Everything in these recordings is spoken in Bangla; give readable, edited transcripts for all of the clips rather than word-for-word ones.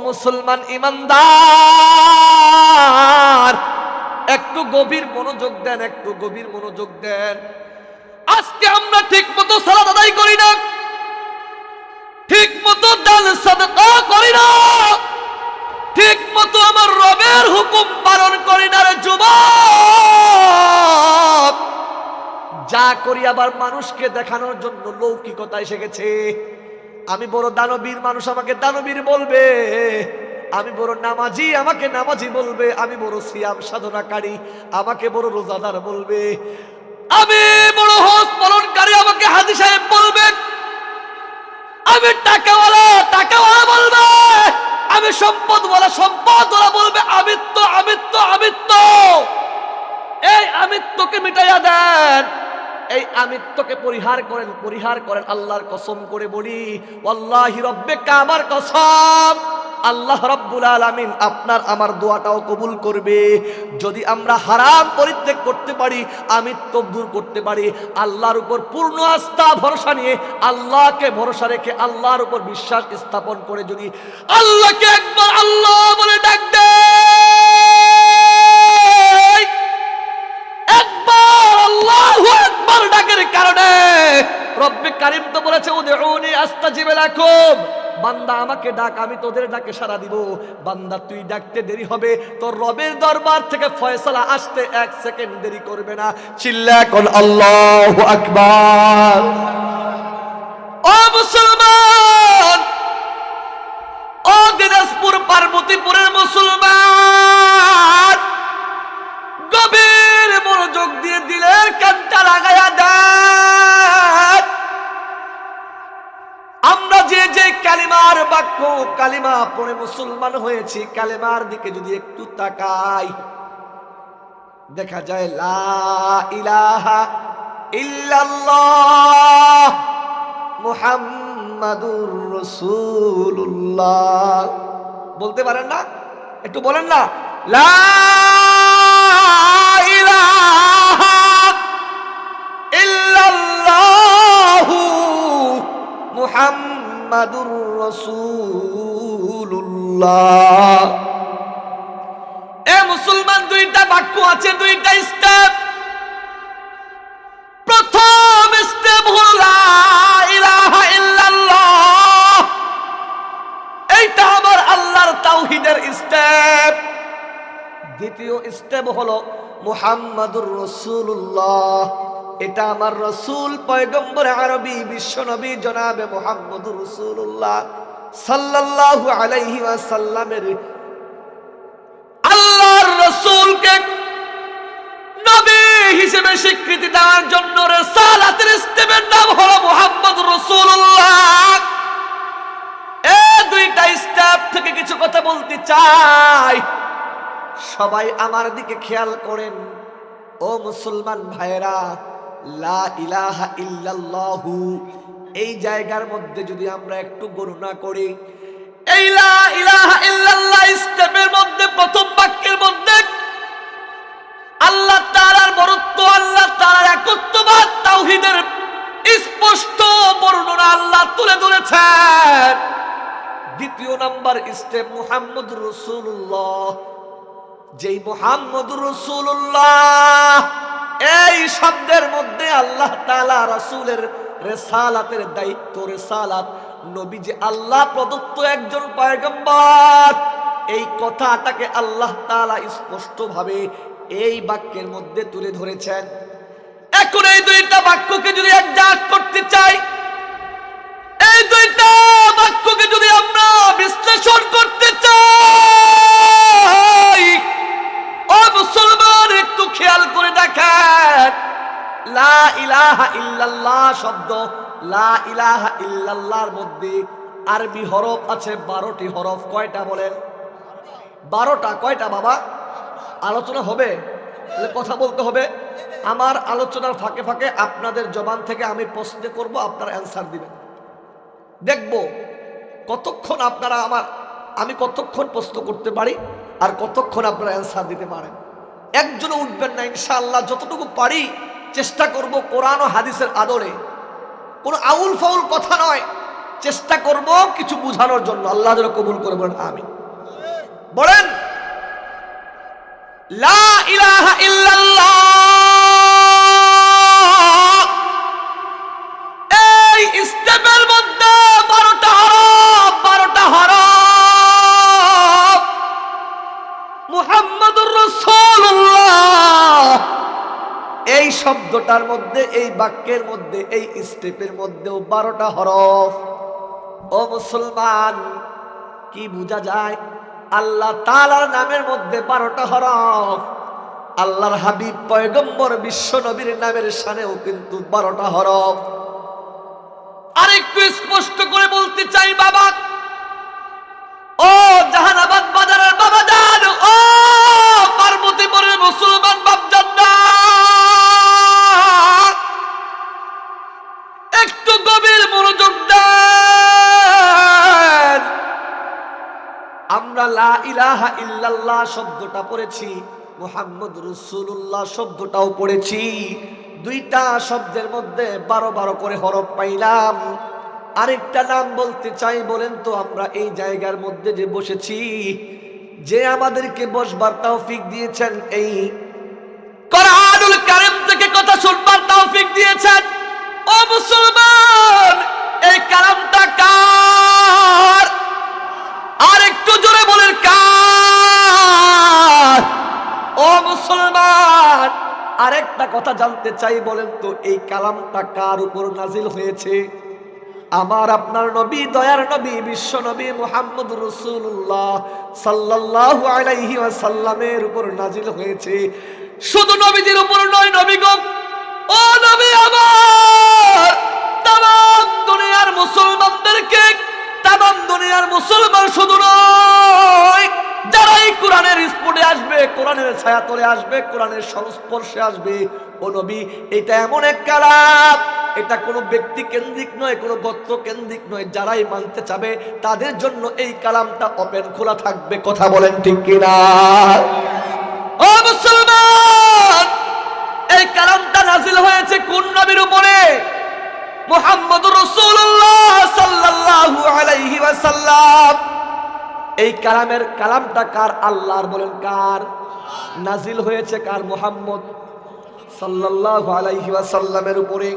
মুসলমান ইমানদার, একটু গভীর মনোযোগ দেন, একটু গভীর মনোযোগ দেন। আজকে আমরা ঠিক মতো সালাত আদায় করি না, ঠিক মতো দান সাদকা করি না, ঠিক মতো আমার রবের হুকুম পালন করি না রে যুবক। যা করি আবার মানুষকে দেখানোর জন্য লৌকিকতা এসে গেছে। আমি বড় দানবীর, মানুষ আমাকে দানবীর বলবে। আমি বড় নামাজি, আমাকে নামাজি বলবে। আমি বড় সিয়াম সাধনাকারী, আমাকে বড় রোজাদার বলবে। আমি বড় হজ পালনকারী, আমাকে হাজী সাহেব বলবে। আমি টাকাওয়ালা, টাকাওয়ালা বলবে। আমি সম্পদওয়ালা, সম্পদওয়ালা বলবে। আমিত্ব, আমিত্ব, আমিত্ব। এই আমিত্বকে মিটাইয়া দেন, এই আমিত্বকে পরিহার করেন, পরিহার করেন। আল্লাহর কসম করে বলি, ওয়াল্লাহি রব্বে কাবার কসম, আল্লাহ রাব্বুল আলামিন আপনার আমার দোয়াটাও কবুল করবে। যদি আমরা হারাম পরিত্যাগ করতে পারি, আমিত্ব দূর করতে পারি, আল্লাহর উপর পূর্ণ আস্থা ভরসা নিয়ে, আল্লাহকে ভরসা রেখে, আল্লাহর উপর বিশ্বাস স্থাপন করে যদি আল্লাহকে একবার আল্লাহ বলে ডাক দেয়, একবার আল্লাহু আকবার ডাকের কারণে রব্বে কারীম তো বলেছে, উদউনি আস্তাজিব লাকুম, বান্দা আমাকে ডাক, আমি তোদের ডাকে সাড়া দিব। বান্দা তুই ডাকতে দেরি হবে, তোর রবের দরবার থেকে ফয়সালা আসতে 1 সেকেন্ড দেরি করবে না। চিল্লা কোন আল্লাহু আকবার। ও মুসলমান, ও দিনাজপুর পার্বতীপুরের মুসলমান, গভীর মনোযোগ দিয়ে দিলের কানটা লাগায়া দেন। আমরা যে যে কালিমার বাক্য, কালিমা পড়ে মুসলমান হয়েছি, কালিমার দিকে যদি একটু তাকাই, দেখা যায় লা ইলাহা ইল্লাল্লাহ মুহাম্মাদুর রাসূলুল্লাহ। বলতে পারেন না? একটু বলেন না, লা ইলাহা ইল্লাল্লাহু মুহাম্মাদুর রাসূলুল্লাহ। এ মুসলমান, দুইটা বাক্য আছে, দুইটা স্টেপ। প্রথম স্টেপ হলো লা ইলাহা ইল্লাল্লাহ, এইটা আমার আল্লাহর তাওহীদের স্টেপ। দ্বিতীয় স্টেপ হলো মুহাম্মাদুর রাসূলুল্লাহ, এটা আমার রাসূল পয়গম্বর আরবি বিশ্বনবী জনাবে মুহাম্মদুর রাসূলুল্লাহ সাল্লাল্লাহু আলাইহি ওয়াসাল্লামের, আল্লাহর রাসূলকে নবী হিসেবে স্বীকৃতি দেওয়ার জন্য রিসালাতের স্টেপের নাম হলো মুহাম্মদুর রাসূলুল্লাহ। এই দুইটা স্টেপ থেকে কিছু কথা বলতে চাই, সবাই আমার দিকে খেয়াল করেন। ও মুসলমান ভাইরা, লা ইলাহা ইল্লাল্লাহু, এই জায়গার মধ্যে যদি আমরা একটু গণনা করি, এই লা ইলাহা ইল্লাল্লাহ স্টেপের মধ্যে, প্রথম বাক্যের মধ্যে আল্লাহ তাআলার বরত্ব, আল্লাহ তাআলার একত্ববাদ, তাওহীদের স্পষ্ট বর্ণনা আল্লাহ তুলে ধরেছেন। দ্বিতীয় নাম্বার স্টেপ মুহাম্মদুর রাসূলুল্লাহ, যেই মুহাম্মদুর রাসূলুল্লাহ, এই শব্দের মধ্যে আল্লাহ তাআলা রাসূলের রিসালাতের দায়িত্ব, রিসালাত, নবী যে আল্লাহ প্রদত্ত একজন পয়গম্বর, এই কথাটাকে আল্লাহ তাআলা স্পষ্টভাবে এই বাক্যের মধ্যে তুলে ধরেছেন। এখন এই দুইটা বাক্যকে যদি অ্যাডজাস্ট করতে চাই, এই দুইটা বাক্যকে যদি আমরা বিশ্লেষণ করতে চাই, ও মুসলমান একটু খেয়াল করে দেখেন, লা ইলাহা ইল্লাল্লাহ শব্দ, লা ইলাহা ইল্লাল্লাহর মধ্যে আরবি হরফ আছে 12টি হরফ। কয়টা বলেন? 12টা। কয়টা বাবা? আলোচনা হবে, তাহলে কথা বলতে হবে। আমার আলোচনার ফাঁকে ফাঁকে আপনাদের জবান থেকে আমি প্রশ্ন করব, আপনারা অ্যান্সার দিবেন। দেখব কতক্ষণ আপনারা আমি কতক্ষণ প্রশ্ন করতে পারি আর কতক্ষণ আপনারা অ্যান্সার দিতে পারেন। একজনও উঠবেন না ইনশাআল্লাহ। যতটুকু পারি চেষ্টা করব কোরআন ও হাদিসের আদলে, কোনো আউল ফাউল কথা নয়, চেষ্টা করব কিছু বুঝানোর জন্য। আল্লাহ যেন কবুল করে বলেন আমিন। বলেন লা ইলাহা ইল্লাল্লাহ। এই স্টেপের মধ্যে 12টা হরফ, 12টা হরফ। মুহাম্মাদুর রাসূলুল্লাহ এই শব্দটার মধ্যে, এই বাক্যের মধ্যে, এই স্টেপের মধ্যেও 12টা হরফ। ও মুসলমান, কি বোঝা যায়? আল্লাহ তাআলার নামের মধ্যে 12টা হরফ। আল্লাহর হাবিব পয়গম্বর বিশ্ব নবীর নামের শানেও কিন্তু 12টা হরফ। আর একটু স্পষ্ট করে বলতে চাই বাবা, ও জাহানাবাদ বাজারের বাবা জান, ও পার্বতীপুরের মুসলমান বাপজান, একটু গভীর মনোযোগ দেন। আমরা লা ইলাহা ইল্লাল্লাহ শব্দটা পড়েছি, মুহাম্মদ রাসূলুল্লাহ শব্দটাও পড়েছি। দুইটা শব্দের মধ্যে 12 করে হরফ পাইলাম। আরেকটা নাম বলতে চাই। বলেন তো, আমরা এই জায়গার মধ্যে যে বসেছি, যে আমাদেরকে বসবার তৌফিক দিয়েছেন, এই কোরআনুল কারীম থেকে কথা শুনবার তৌফিক দিয়েছেন, ও মুসলমান, এই কালামটা কার? আর একটু জোরে বলেন কার? ও মুসলমান, আরেকটা কথা জানতে চাই। বলেন তো, এই কালামটা কার উপর নাজিল হয়েছে? আমার আপনার নবী, দয়ার নবী, বিশ্ব নবী মুহাম্মদ রাসূলুল্লাহ সাল্লাল্লাহু আলাইহি ওয়াসাল্লামের উপর নাজিল হয়েছে। শুধু নবীজির উপর নয়, নবী গো, ও নবী আমার, তামাম দুনিয়ার মুসলমানদেরকে, তামাম দুনিয়ার মুসলমান শুধু নয়, যারা এই কোরআনের স্পর্শে আসবে, কোরআনের ছায়াতলে আসবে, কোরআনের সংস্পর্শে আসবে, ও নবী, এটা এমন এক কালাম, এটা কোনো ব্যক্তি কেন্দ্রিক নয়, কোনো গোত্র কেন্দ্রিক নয়। যারাই মানতে চাবে তাদের জন্য এই কালামটা ওপেন খোলা থাকবে। কথা বলেন ঠিক কিনা? ও মুসলমান, এই কালামটা নাজিল হয়েছে কোন নবীর উপরে? মুহাম্মদুর রাসূলুল্লাহ সাল্লাল্লাহু আলাইহি ওয়াসাল্লাম। এই কালামটা কার? আল্লাহর। বলেন কার? নাজিল হয়েছে কার? মুহাম্মদ সাল্লাল্লাহু আলাইহি ওয়াসাল্লামের উপরে।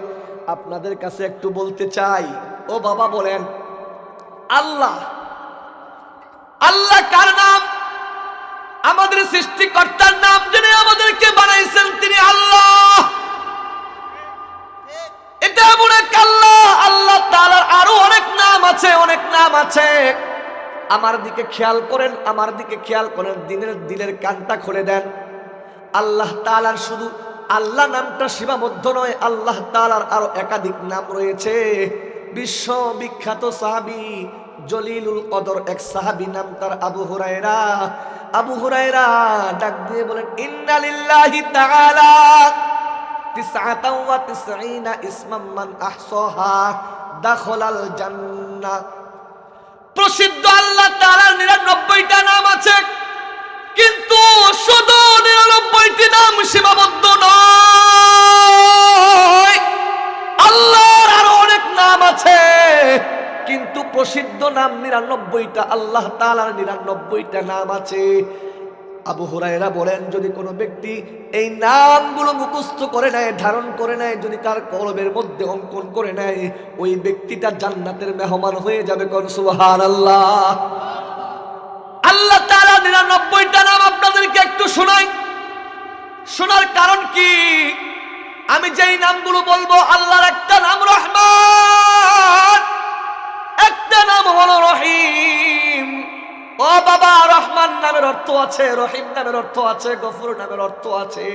আপনাদের কাছে একটু বলতে চাই, ও বাবা, বলেন আল্লাহ, আল্লাহ কার নাম? আমাদের সৃষ্টিকর্তার নাম। যিনি আমাদেরকে বানাইছেন তিনি আল্লাহ। এটা এমন এক আল্লাহ, আল্লাহ তাআলার আরো অনেক নাম আছে, অনেক নাম আছে। আমার দিকে খেয়াল করেন, আমার দিকে খেয়াল করেন, দিলের কানটা খুলে দেন। আল্লাহ তাআলার শুধু আল্লাহ নামটা সীমাবদ্ধ নয়, আল্লাহ তাআলার আরো একাধিক নাম রয়েছে। বিশ্ব বিখ্যাত সাহাবী, জলিলুল কদর এক সাহাবী, নাম তার আবু হুরায়রা। আবু হুরায়রা ডাক দিয়ে বলেন, ইন্না লিল্লাহি তাআলা 99 ইসমান মান আহসাহা দাখালাল জান্নাহ। প্রসিদ্ধ আল্লাহ তাআলার 99টা নাম আছে, কিন্তু শুধু 99টি নাম সীমাবদ্ধ নয়। আল্লাহর আরো অনেক নাম আছে, কিন্তু প্রসিদ্ধ নাম 99টা। আল্লাহ তাআলার 99টা নাম আছে। আবু হুরায়রা বলেন, যদি কোনো ব্যক্তি এই নামগুলো মুখস্থ করে নেয়, ধারণ করে নেয়, যদি তার কলবের মধ্যে অঙ্কন করে নেয়, ওই ব্যক্তিটা জান্নাতের মেহমান হয়ে যাবে। কোন সুবহানাল্লাহ। আল্লাহ তাআলা 99টা নাম আপনাদেরকে একটু শোনাই। শোনার কারণ কি? আমি যেই নামগুলো বলবো, আল্লাহর একটা নাম রহমান, একটা নাম হলো রহিম। ও বাবা, রহমান নামের অর্থ আছে, রহিম নামের অর্থ আছে, গফুর নামের অর্থ আছে।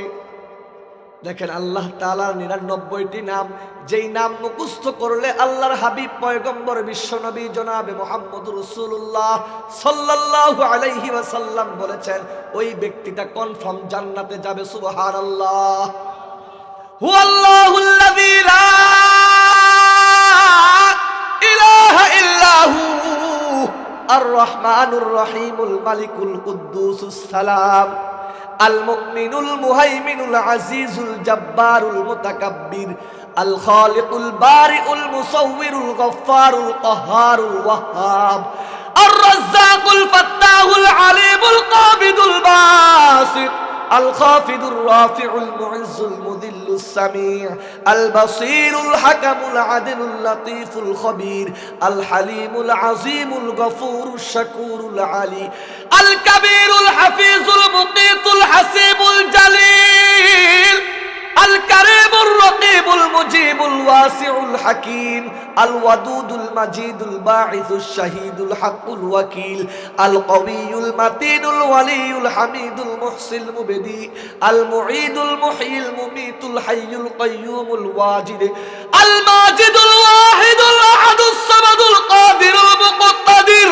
দেখেন, আল্লাহ তাআলার 99টি নাম, যেই নাম মুখস্থ করলে আল্লাহর হাবিব পয়গম্বর বিশ্বনবী জনাবে মুহাম্মদ রাসূলুল্লাহ সাল্লাল্লাহু আলাইহি ওয়াসাল্লাম বলেছেন, ওই ব্যক্তিটা কনফার্ম জান্নাতে যাবে। সুবহানাল্লাহ। হুয়াল্লাহুল্লাযী লা ইলাহা ইল্লাহু আর-রহমানুর রহিমুল মালিকুল কুদ্দুসুস সালাম আল মুমিনুল মুহাইমিনুল আজিজুল জব্বারুল মুতাকাব্বির আল খালিকুল বারিউল মুসাউবিরুল গফফারুল কাহ্হারুল ওয়াহ্হাব আর রাজ্জাকুল ফাত্তাহুল আলিমুল কাবিদুল বাসিত الخافض الرافع المعز المذل السميع البصير الحكم العدل اللطيف الخبير الحليم العظيم الغفور الشكور العلي الكبير الحفيظ المقيت الحسيب الجليل الكريم الرقيب المجيب الواسع الحكيم الودود المجيد الباعث الشهيد الحق الوكيل القوي المتين الولي الحميد المحصي المبدي المعيد المحيي المميت الحي القيوم الواجد الماجد الواحد الأحد الصمد القادر المقتدر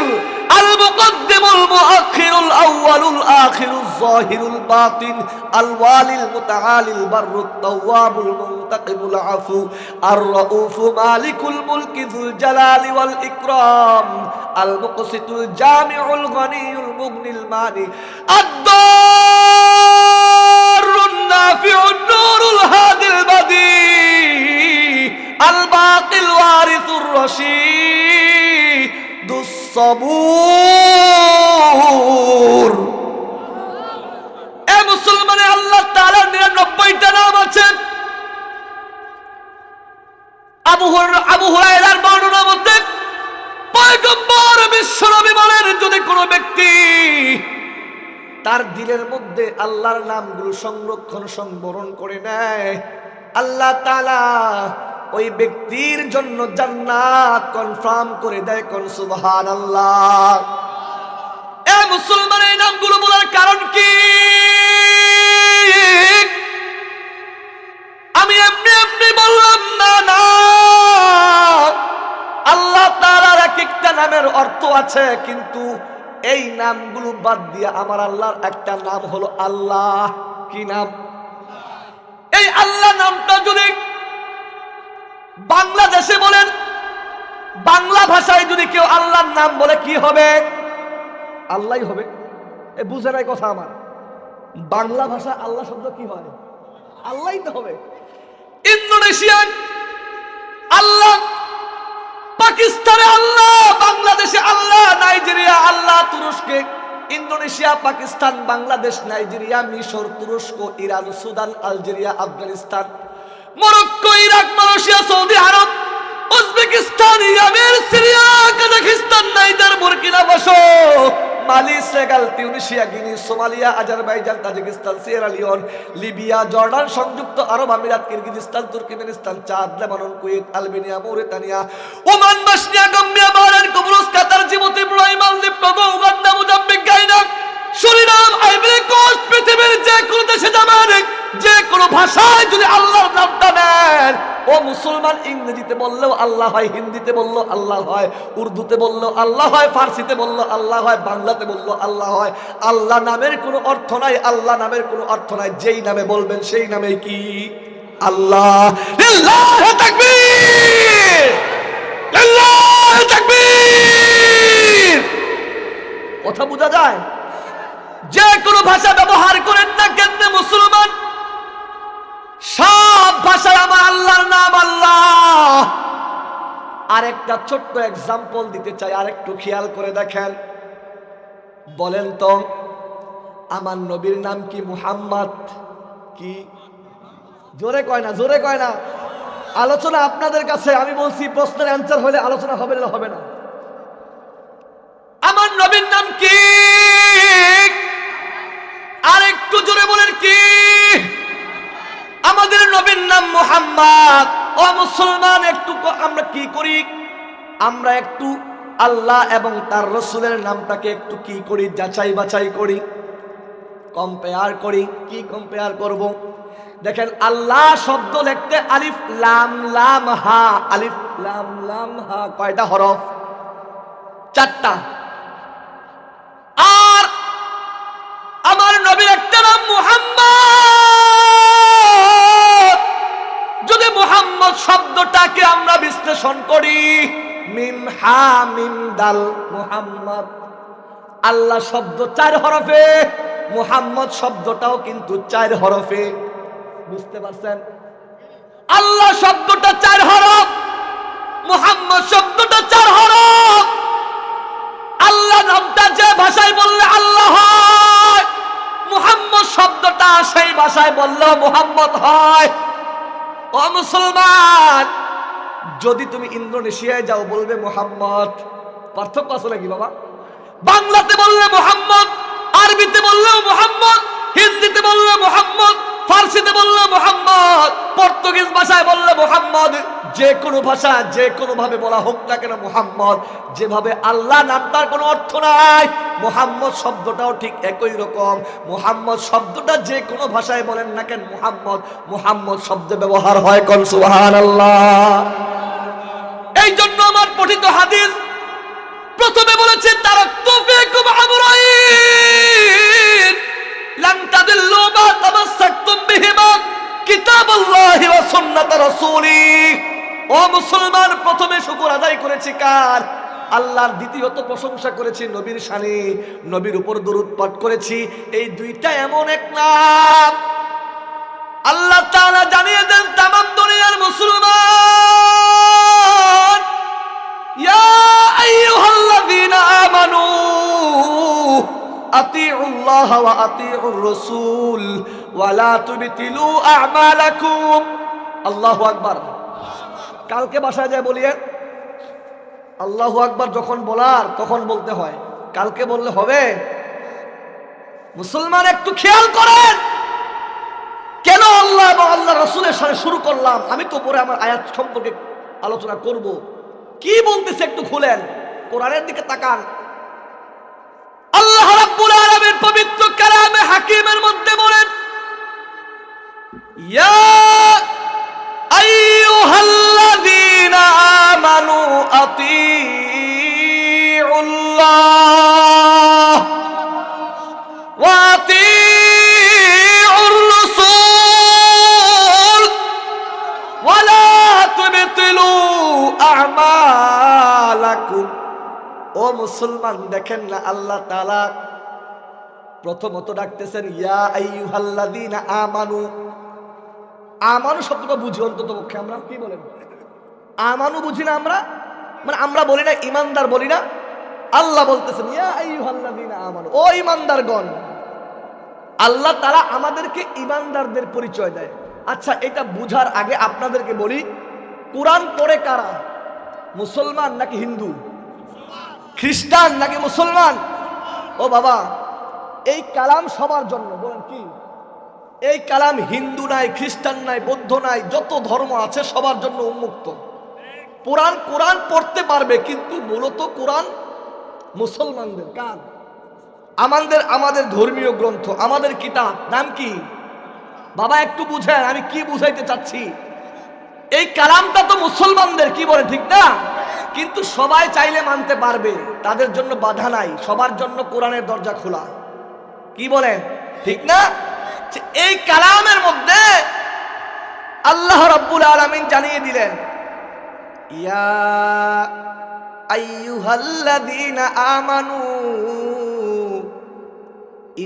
المقدم المؤخر الأول الآخر الظاهر الباطن الوالي المتعالي البر التواب المنتقم العفو الرؤوف مالك الملك ذو الجلال والإكرام المقسط الجامع الغني المغني الماني الضار النافع النور الهادي البديع الباقي الوارث الرشيد الصبور এ মুসলমানে আল্লাহ তাআলার 99টা নাম আছে। আবু হুরায়রার বর্ণনার মধ্যে পয়গম্বর বিশ্বনবী বলেন, যদি কোনো ব্যক্তি তার দিলের মধ্যে আল্লাহর নামগুলো সংবরণ করে নেয়, আল্লাহ তাআলা ওই ব্যক্তির জন্য জান্নাত কনফার্ম করে দেয়। কোন সুবহানাল্লাহ। এ মুসলমান, এই নামগুলো বলার কারণ কি? আমি এমনি বললাম না, আল্লাহ তাআলার এক একটা নামের অর্থ আছে, কিন্তু এই নামগুলো বাদ দিয়ে আমার আল্লাহর একটা নাম হলো আল্লাহ। কি নাম? এই আল্লাহ নামটা যদি বাংলাদেশে বলেন, বাংলা ভাষায় যদি কেউ আল্লাহর নাম বলে, কি হবে? আল্লাহই হবে। এ বুঝে নাই কথা আমার? বাংলা ভাষা আল্লাহ শব্দ কি হয়? আল্লাহই তো হবে। ইন্দোনেশিয়ান আল্লাহ, পাকিস্তানে আল্লাহ, বাংলাদেশে আল্লাহ, নাইজেরিয়া আল্লাহ, তুরস্কে, ইন্দোনেশিয়া, পাকিস্তান, বাংলাদেশ, নাইজেরিয়া, মিশর, তুরস্ক, Iran, Sudan, Algeria, Afghanistan, Morocco, Iraq, Malaysia, Saudi Arab, Uzbekistan, Yemen, Syria, Kazakhstan, Niger, Burkina Faso, Mali, Senegal, Tunisia, Guinea, Somalia, Azerbaijan, Tajikistan, Sierra Leone, Libya, Jordan, সংযুক্ত আরব আমিরাত, Kyrgyzstan, Turkmenistan, Chad, Lebanon, Kuwait, Albania, Mauritania, Oman, Bosnia, Gambia, Bahrain, কবরস, কাতার, জিবুতি, ব্রুনাই, মালদ্বীপ, Togo, Uganda, Mozambique, Guyana, Suriname, Ivory Coast, পৃথিবীর যে কোনো দেশে যাবেন, যে কোনো ভাষায় যদি আল্লাহর নামটা নেন, ও মুসলমান, ইংরেজিতে বললেও আল্লাহ হয়, হিন্দিতে বললেও আল্লাহ হয়, উর্দুতে বললেও আল্লাহ হয়, ফার্সিতে বললেও আল্লাহ হয়, বাংলাতে বললেও আল্লাহ হয়। আল্লাহ নামের কোনো অর্থ নাই, আল্লাহ নামের কোনো অর্থ নাই, যেই নামে বলবেন সেই নামে কি? আল্লাহ। লিল্লাহি তাকবীর, লিল্লাহি তাকবীর। কথা বোঝা যায়? যে কোনো ভাষা ব্যবহার করেন না কেন মুসলমান, সব ভাষায় আমার আল্লাহর নাম আল্লাহ। আরেকটা ছোট্ট এক্সাম্পল দিতে চাই, আরেকটু খেয়াল করে দেখেন। বলেন তো, আমার নবীর নাম কি মুহাম্মদ? কি? জোরে কয় না, জোরে কয় না। আলোচনা আপনাদের কাছে, আমি বলছি প্রশ্নের অ্যান্সার হলে আলোচনা হবে না, হবে না। আমার নবীর নাম কি? আরেকটু জোরে বলেন কি? আমাদের নবীর নাম মুহাম্মদ। ও মুসলমান, একটু আমরা কি করি? আমরা একটু আল্লাহ এবং তার রাসূলের নামটাকে একটু কি করি? যাচাই বাছাই করি, কম্পেয়ার করি। কি কম্পেয়ার করব? দেখেন, আল্লাহ শব্দ লিখতে আলিফ লাম লাম হা, আলিফ লাম লাম হা কয়টা হরফ? 4টা। আর আমার নবীর একটা নাম মুহাম্মদ। যদি মুহাম্মদ শব্দটাকে আমরা বিশ্লেষণ করি, মিম হা মিম দাল, মুহাম্মদ। আল্লাহ শব্দ 4 হরফে, মুহাম্মদ শব্দটাও কিন্তু 4 হরফে। বুঝতে পারছেন? আল্লাহ শব্দটা 4 হরফ, মুহাম্মদ শব্দটা 4 হরফ। আল্লাহ নামটা যে ভাষায় বললে আল্লাহ হয়, মুহাম্মদ শব্দটা সেই ভাষায় বললে মুহাম্মদ হয়। ও মুসলমান, যদি তুমি ইন্দোনেশিয়ায় যাও বলবে মুহাম্মদ, পার্থক্য আছে নাকি বাবা? বাংলাতে বললে মুহাম্মদ, আরবিতে বললে মুহাম্মদ, হিন্দিতে বললে মুহাম্মদ, ফার্সিতে বললে মুহাম্মদ, পর্তুগিজ ভাষায় বললে মুহাম্মদ। যে কোনো ভাষা যে কোনো ভাবে বলা হোক না কেন মুহাম্মদ। যেভাবে আল্লাহ নামটার কোনো অর্থ নাই, মুহাম্মদ শব্দটাও ঠিক একই রকম। মুহাম্মদ শব্দটা যে কোনো ভাষায় বলেন না কেন মুহাম্মদ, মুহাম্মদ শব্দ ব্যবহার হয়। কোন সুবহানাল্লাহ। এই জন্য আমার পঠিত হাদিস প্রথমে বলেছে তারাক্তু ফীকুম আমরাইন লান তাদিল্লু মা তামাসসাকতুম বিহিমা কিতাবাল্লাহি ওয়া সুন্নাত রাসূলিহি। ও মুসলমান, প্রথমে শুকর আদায় করেছি কার? আল্লাহর। দ্বিতীয়ত প্রশংসা করেছি নবীর শানে, নবীর উপর দরুদ পাঠ করেছি। এই দুইটা এমন এক নাম আল্লাহ তাআলা জানিয়ে দেন তামাম দুনিয়ার মুসলমান, ইয়া আইয়ুহাল্লাযীনা আমানু আতিউল্লাহ ওয়া আতিউর রাসূল ওয়া লা তুবতিলু আ'মালাকুম। আল্লাহু আকবার। কালকে বাসায় যায় বলিয়েন আল্লাহু আকবার যখন বলার তখন বলতে হয়, কালকে বললে হবে? মুসলমান একটু খেয়াল করেন, কেন আল্লাহ এবং আল্লাহ রাসূলের সাথে শুরু করলাম? আমি তো পরে আমার আয়াত সম্পর্কে আলোচনা করব। কি বলতেছে একটু খুলেন, কোরআনের দিকে তাকান। আল্লাহ রাব্বুল আলামিন পবিত্র কালামে হাকিমের মধ্যে বলেন, ইয়া আইয়ুহাল্লাযীনা আমানু আতিউল্লাহ ওয়া আতিউর রাসূল ওয়া লা তুবতিলু আ'মালাকুম। ও মুসলমান, দেখেন না আল্লাহ তাআলা প্রথমত ডাকতেছেন ইয়া আইয়ুহাল্লাযীনা আমানু। আমানু শব্দটা বুঝি অন্তত পক্ষে আমরা? কি বলেন? আমানু বুঝি না আমরা? মানে আমরা বলি না ইমানদার বলি না? আল্লাহ বলতেছেন ইয়া আইয়ুহাল্লাযীনা আমানু, ও ইমানদারগণ। আল্লাহ তাআলা আমাদেরকে ইমানদারদের পরিচয় দেয়। আচ্ছা, এটা বুঝার আগে আপনাদেরকে বলি, কোরআন পড়ে কারা? মুসলমান নাকি হিন্দু? খ্রিস্টান নাকি মুসলমান? ও বাবা, এই কালাম সবার জন্য। বলেন কি? এই কালাম হিন্দু নাই, খ্রিস্টান নাই, বৌদ্ধ নাই, যত ধর্ম আছে সবার জন্য উন্মুক্ত। কোরআন কোরআন পড়তে পারবে, কিন্তু মূলত কোরআন মুসলমানদের। কার? আমাদের ধর্মীয় গ্রন্থ, আমাদের কিতাব। নাম কি বাবা? একটু বুঝেন আমি কি বুঝাইতে চাচ্ছি। এই কালামটা তো মুসলমানদের, কি বলে ঠিক না? কিন্তু সবাই চাইলে মানতে পারবে, তাদের জন্য বাধা নাই। সবার জন্য কোরআনের দরজা খোলা। কি বলেন ঠিক না? এই কালামের মধ্যে আল্লাহ রাব্বুল আলামিন জানিয়ে দিলেন ইয়া আইয়ুহাল্লাযীনা আমানু।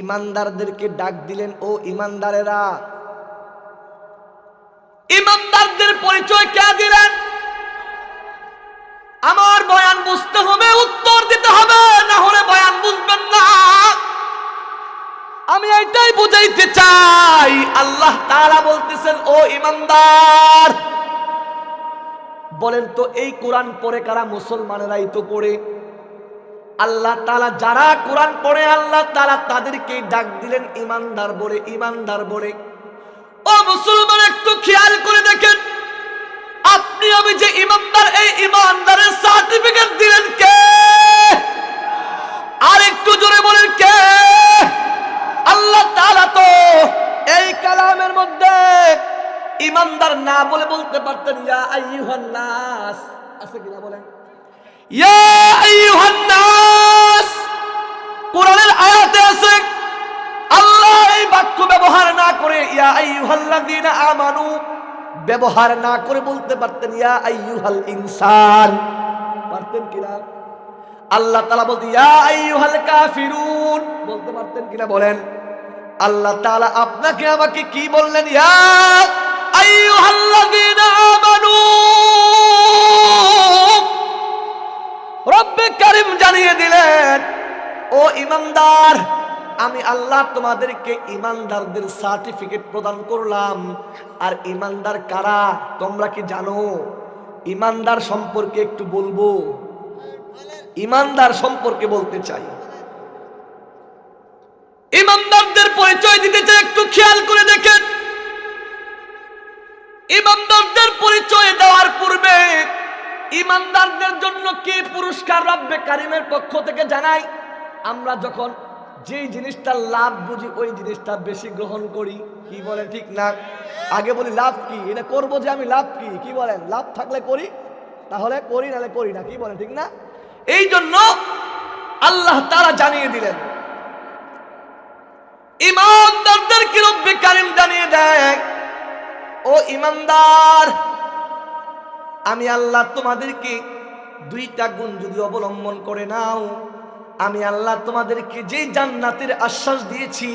ইমানদারদেরকে ডাক দিলেন, ও ইমানদারেরা। ইমানদারদের পরিচয় কে দিলেন? আমার বয়ান বুঝতে হবে, উত্তর দিতে হবে, না হলে বয়ান বুঝবেন না। আমি এটাই বুঝাইতে চাই। আল্লাহ তাআলা বলতেছেন ও ইমানদার। বলেন তো এই কোরআন পড়ে কারা? মুসলমানেরাই তো পড়ে। আল্লাহ তাআলা যারা কোরআন পড়ে আল্লাহ তাআলা তাদেরকে ডাক দিলেন ইমানদার বলে, ইমানদার বলে। ও মুসলমান, একটু খেয়াল করে দেখেন, আপনি আমি যে ইমানদার, এই ইমানদারের সার্টিফিকেট দিলেন কে? আর একটু জোরে বলেন কে? আল্লাহ তাআলা তো এই কালামের মধ্যে ইমানদার না বলে বলতে পারতেন ইয়া আইয়ুহান নাস। আছে কিনা বলেন? ইয়া আইয়ুহান নাস কোরআনের আয়াতে আছে। আল্লাহ এই বাক্য ব্যবহার না করে ইয়া আইয়ুহাল্লাযীনা আমানু ব্যবহার না করে বলতে পারতেন ইয়া আইয়ুহাল ইনসান। পারতেন কিনা? আল্লাহ তাআলা বলতেন ইয়া আইয়ুহাল কাফিরুন। বলতে পারতেন কিনা বলেন? আল্লাহ তাআলা আপনাকে আমাকে কি বললেন? ইয়া আইয়ুহাল্লাযীনা আমানু, রব্বে কারীম জানিয়ে দিলেন, ও ঈমানদার, আমি আল্লাহ তোমাদেরকে ঈমানদারদের সার্টিফিকেট প্রদান করলাম। আর ঈমানদার কারা তোমরা কি জানো? ঈমানদার সম্পর্কে একটু বলবো, ঈমানদার সম্পর্কে বলতে চাই। ঈমানদারদের পরিচয় দিতে চাই, একটু খেয়াল করে দেখেন। ঈমানদারদের পরিচয় দেওয়ার পূর্বে ঈমানদারদের জন্য কি পুরস্কার রব্বে কারীমের পক্ষ থেকে জানাই। আমরা যখন যেই জিনিসটা লাভ বুঝি ওই জিনিসটা বেশি গ্রহণ করি, কি বলেন ঠিক না? আগে বলি লাভ কি, এটা করবো যে আমি লাভ কি, কি বলেন? লাভ থাকলে করি, তাহলে করি, নাহলে করি না, কি বলেন ঠিক না? এই জন্য আল্লাহ তাআলা জানিয়ে দিলেন, ঈমানদারদেরকে রব্বে কারীম জানিয়ে দেয়, ও ঈমানদার, আমি আল্লাহ তোমাদেরকে দুইটা গুণ যদি অবলম্বন করে নাও, আমি আল্লাহ তোমাদেরকে যেই জান্নাতের আশ্বাস দিয়েছি,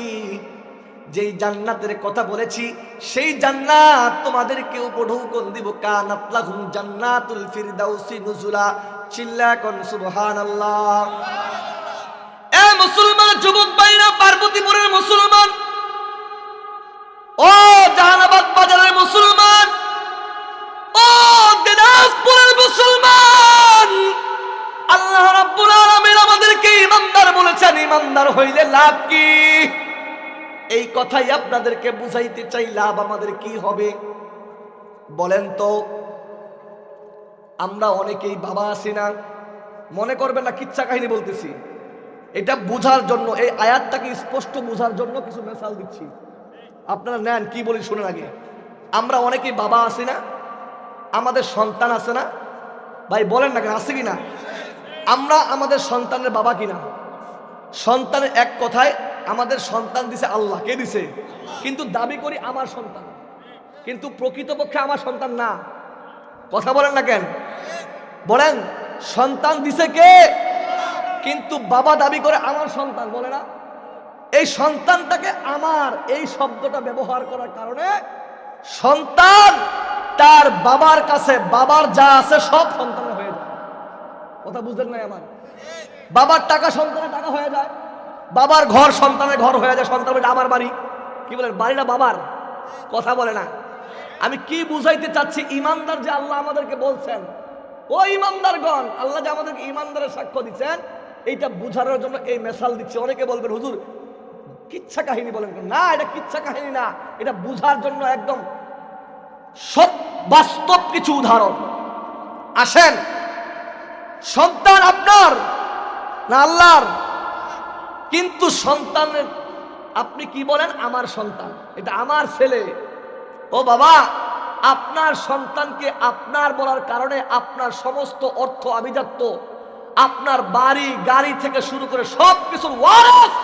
যেই জান্নাতের কথা বলেছি, সেই জান্নাত তোমাদেরকে উপঢৌকন দিব। কানাত লাহুম জান্নাতুল ফিরদাউসি নুজুলা। চিল্লা কোন সুবহানাল্লাহ। এ মুসলমান যুবক ভাইরা, পার্বতীপুরের মুসলমান, ও জাহানাবাদ বাজারের মুসলমান, ও দিনাজপুরের মুসলমান, আল্লাহ রাব্বুল আলামিন আমাদেরকে ঈমানদার বলেছেন। ঈমানদার হইলে লাভ কি? এই কথাই আপনাদেরকে বুঝাইতে চাই। লাভ আমাদের কি হবে বলেন তো? আমরা অনেকেই বাবা আছি না, মনে করবেন না কিচ্ছা কাহিনী বলতেছি, এটা বোঝার জন্য, এই আয়াতটাকে স্পষ্ট বোঝার জন্য কিছু মেসাল দিচ্ছি, আপনারা নেন। কি বলি শুনেন আগে। আমরা অনেকেই বাবা আছি না, আমাদের সন্তান আছে না? ভাই বলেন না কেন, আছে কিনা? আমরা আমাদের সন্তানের বাবা কিনা? সন্তানের এক কথায় আমাদের সন্তান দিছে আল্লাহ। কে দিছে? কিন্তু দাবি করি আমার সন্তান, কিন্তু প্রকৃতপক্ষে আমার সন্তান না। কথা বলেন না কেন? বলেন, সন্তান দিছে কে? কিন্তু বাবা দাবি করে আমার সন্তান, বলে না? এই সন্তানটাকে আমার, এই শব্দটা ব্যবহার করার কারণে সন্তান তার বাবার কাছে, বাবার যা আছে সব সন্তানের হয়ে যায়। কথা বুঝলেন না আমার? বাবার টাকা সন্তানের টাকা হয়ে যায়, বাবার ঘর সন্তানের ঘর হয়ে যায়। সন্তান বলে আমার বাড়ি, কি বলেন? বাড়িটা বাবার। কথা বলে না? আমি কি বুঝাইতে চাচ্ছি? ঈমানদার যে আল্লাহ আমাদেরকে বলছেন, ও ঈমানদারগণ, আল্লাহ যে আমাদেরকে ঈমানদারের সাক্ষ্য দিচ্ছেন, এইটা বুঝানোর জন্য এই মেসাল দিচ্ছে। অনেকে বলবেন হুজুর কিচ্ছা কাহিনী বলেন না। এটা কিচ্ছা কাহিনী না, এটা বুঝার জন্য একদম বাস্তব কিছু উদাহরণ। আসেন, সন্তান আপনার না আল্লাহর? কিন্তু সন্তানের আপনি কি বলেন? আমার সন্তান, এটা আমার ছেলে। ও বাবা, আপনার সন্তানকে আপনার বলার কারণে আপনার সমস্ত অর্থ আভিজাত্য, আপনার বাড়ি গাড়ি থেকে শুরু করে সব কিছুর ওয়ারিস,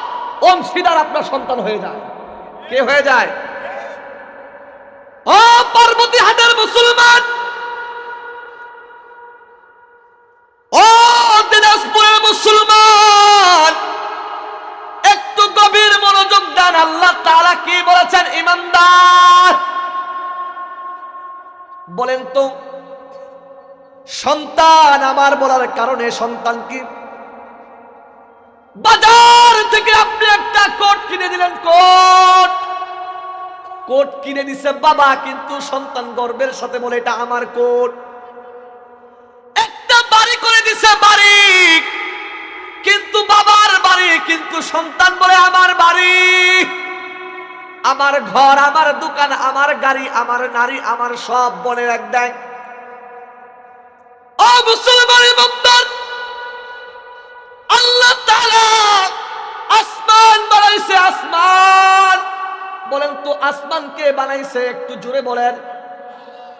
অংশীদার আপনার সন্তান হয়ে যায়। কে হয়ে যায়? ও পার্বতী হাটের মুসলমান, ও দিনাজপুরের মুসলমান, একটু গভীর মনোযোগ দেন। আল্লাহ তাআলা কি বলেছেন? ঈমানদার বলেন তো, সন্তান আমার বলার কারণে সন্তান কি? বাজার থেকে আপনি একটা কোট কিনে দিলেন, কোট কিনে দিছে বাবা, কিন্তু সন্তান গর্বের সাথে বলে এটা আমার কোট। একটা বাড়ি করে দিছে বাড়ি, কিন্তু বাবার বাড়ি, কিন্তু সন্তান বলে আমার বাড়ি, আমার ঘর, আমার দোকান, আমার গাড়ি, আমার নারী, আমার সব বলে এক দেয়। ও মুসলমান ইমানদার, আল্লাহ তাআলা আসমান বানাইছে। আসমান বলেন তো, আসমান কে বানাইছে? একটু জোরে বলেন।